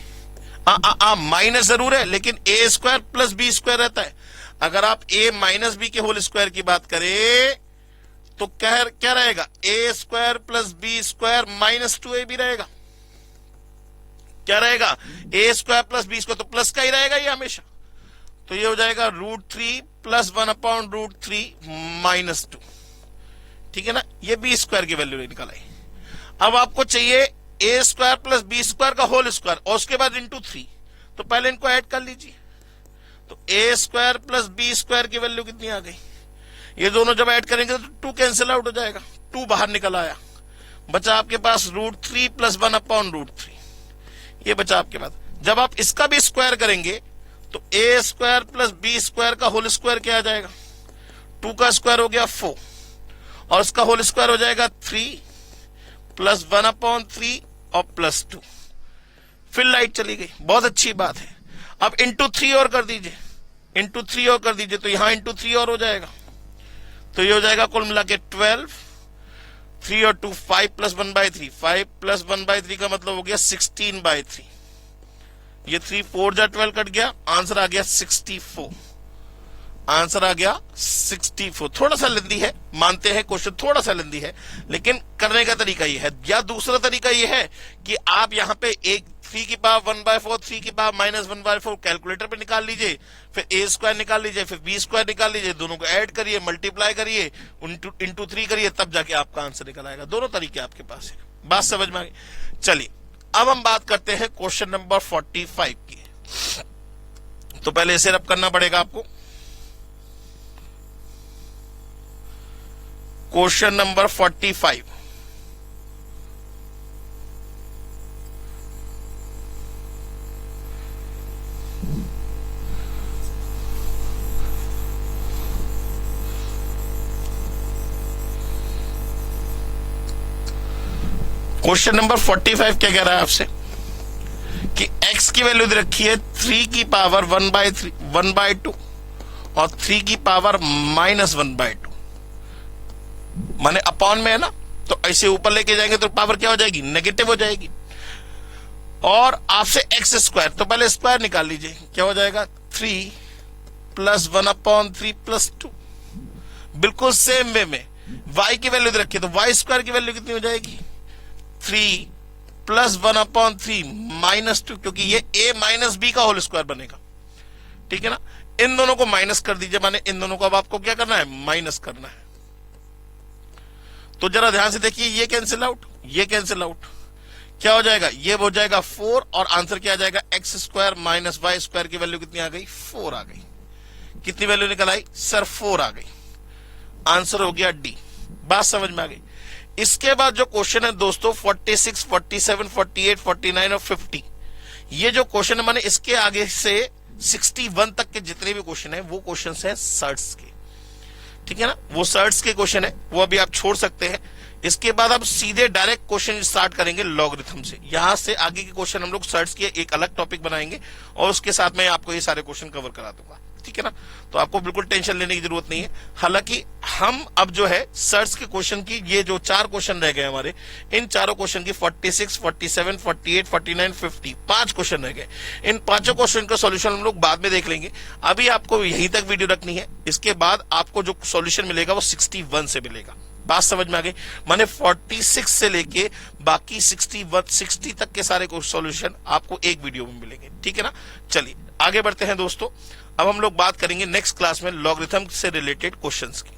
माइनस जरूर है लेकिन a square plus b square रहता है। अगर आप a माइनस b के होल स्क्वायर की बात करें तो क्या रहेगा, a square plus b square minus 2ab रहेगा। क्या रहेगा, a square plus b square, तो प्लस का ही रहेगा ये हमेशा। तो ये हो जाएगा √3 प्लस 1/√3 माइनस 2, ठीक है ना। ये b स्क्वायर की वैल्यू निकल आई। अब आपको चाहिए a square plus b square का होल स्क्वायर, और उसके बाद इंटू 3, तो पहले इनको ऐड कर लीजिए। तो a square plus b square की वैल्यू कितनी आ गई, ये दोनों जब ऐड करेंगे तो 2 कैंसिल आउट हो जाएगा, 2 बाहर निकल आया, बचा आपके पास √3 प्लस 1/√3, ये बचा आपके पास। जब आप इसका भी स्क्वायर करेंगे तो a square plus b square का होल स्क्वायर क्या आ जाएगा, 2 का स्क्वायर हो गया 4, और इसका होल स्क्वायर हो जाएगा 3 प्लस 1/3 और प्लस 2। फिर लाइट चली गई, बहुत अच्छी बात है। अब इंटू 3 और कर दीजिए, इंटू 3 और कर दीजिए, तो यहां इंटू 3 और हो जाएगा, तो ये हो जाएगा कुल मिला के 12, 3 और 2 5 प्लस 1/3, 5 प्लस 1/3 का मतलब हो गया 16/3। ये 3 4 जा 12 कट गया, आंसर आ गया 64। आंसर आ गया 64। थोड़ा सा लेंदी है, मानते हैं क्वेश्चन थोड़ा सा लेंदी है, लेकिन करने का तरीका ये है। या दूसरा तरीका ये है कि आप यहाँ पे एक 3 की पावर 1/4, 3 की पावर -1/4 कैलकुलेटर पे निकाल लीजिए, फिर a स्क्वायर निकाल लीजिए, फिर b स्क्वायर निकाल लीजिए, दोनों को ऐड करिए, मल्टीप्लाई करिए, इंटू 3 करिए, तब जाके आपका आंसर निकल आएगा। दोनों तरीके आपके पास है। बात समझ में आ गई? चलिए अब हम बात करते हैं क्वेश्चन नंबर 45 की। तो पहले इसे रब करना पड़ेगा आपको। क्वेश्चन नंबर 45, क्वेश्चन नंबर 45 क्या कह रहा है आपसे कि x की वैल्यू दे रखी है 3 की पावर 1/2 और 3 की पावर -1/2, माने अपॉन में है ना, तो ऐसे ऊपर लेके जाएंगे तो पावर क्या हो जाएगी? नेगेटिव हो जाएगी। और आपसे x स्क्वायर, तो पहले स्क्वायर निकाल लीजिए, क्या हो जाएगा? 3 + 1/3 + 2। बिल्कुल सेम वे में y की वैल्यू दे रखी है, तो y स्क्वायर की वैल्यू कितनी हो जाएगी? 3 + 1/3 -2, क्योंकि ये a - b का होल स्क्वायर बनेगा। ठीक है ना? इन दोनों को माइनस कर दीजिए, माने इन दोनों को अब आपको क्या करना है? माइनस करना है। तो जरा ध्यान से देखिए, ये कैंसिल आउट, ये कैंसिल आउट, क्या हो जाएगा? ये हो जाएगा 4 और आंसर क्या आ जाएगा? x स्क्वायर - y स्क्वायर की वैल्यू कितनी आ गई? 4 आ गई। कितनी वैल्यू निकल आई सर? 4 आ गई। आंसर हो गया डी। बात समझ में आ गई? इसके बाद जो क्वेश्चन है दोस्तों 46, 47, 48, 49 और 50, ये जो क्वेश्चन है माने इसके आगे से 61 तक के जितने भी क्वेश्चन है वो क्वेश्चन है सर्ट्स के। ठीक है ना? वो सर्ट्स के क्वेश्चन है, वो अभी आप छोड़ सकते हैं। इसके बाद हम सीधे डायरेक्ट क्वेश्चन स्टार्ट करेंगे लॉगरिथम से। यहां से आगे के क्वेश्चन हम लोग सर्ट्स के एक अलग टॉपिक बनाएंगे और उसके साथ में आपको ये सारे क्वेश्चन कवर करा दूंगा। ठीक है ना? तो आपको बिल्कुल टेंशन लेने की जरूरत नहीं है। हालांकि हम अब जो है सर्ट्स के क्वेश्चन की ये जो 4 क्वेश्चन रह गए हमारे, इन चारों क्वेश्चन की 46, 47, 48, 49, 50 5 क्वेश्चन रह गए। इन पांचों क्वेश्चन का सॉल्यूशन हम लोग बाद में देख लेंगे। अभी आपको यहीं तक वीडियो रखनी है। इसके बाद आपको जो सॉल्यूशन मिलेगा वो 61 से मिलेगा। बात समझ में आ गई? माने 46 से लेके बाकी 60 तक के सारे सॉल्यूशन आपको एक वीडियो में मिलेंगे। ठीक है ना? चलिए आगे बढ़ते हैं दोस्तों। अब हम लोग बात करेंगे नेक्स्ट क्लास में लॉगरिथम से रिलेटेड क्वेश्चंस की।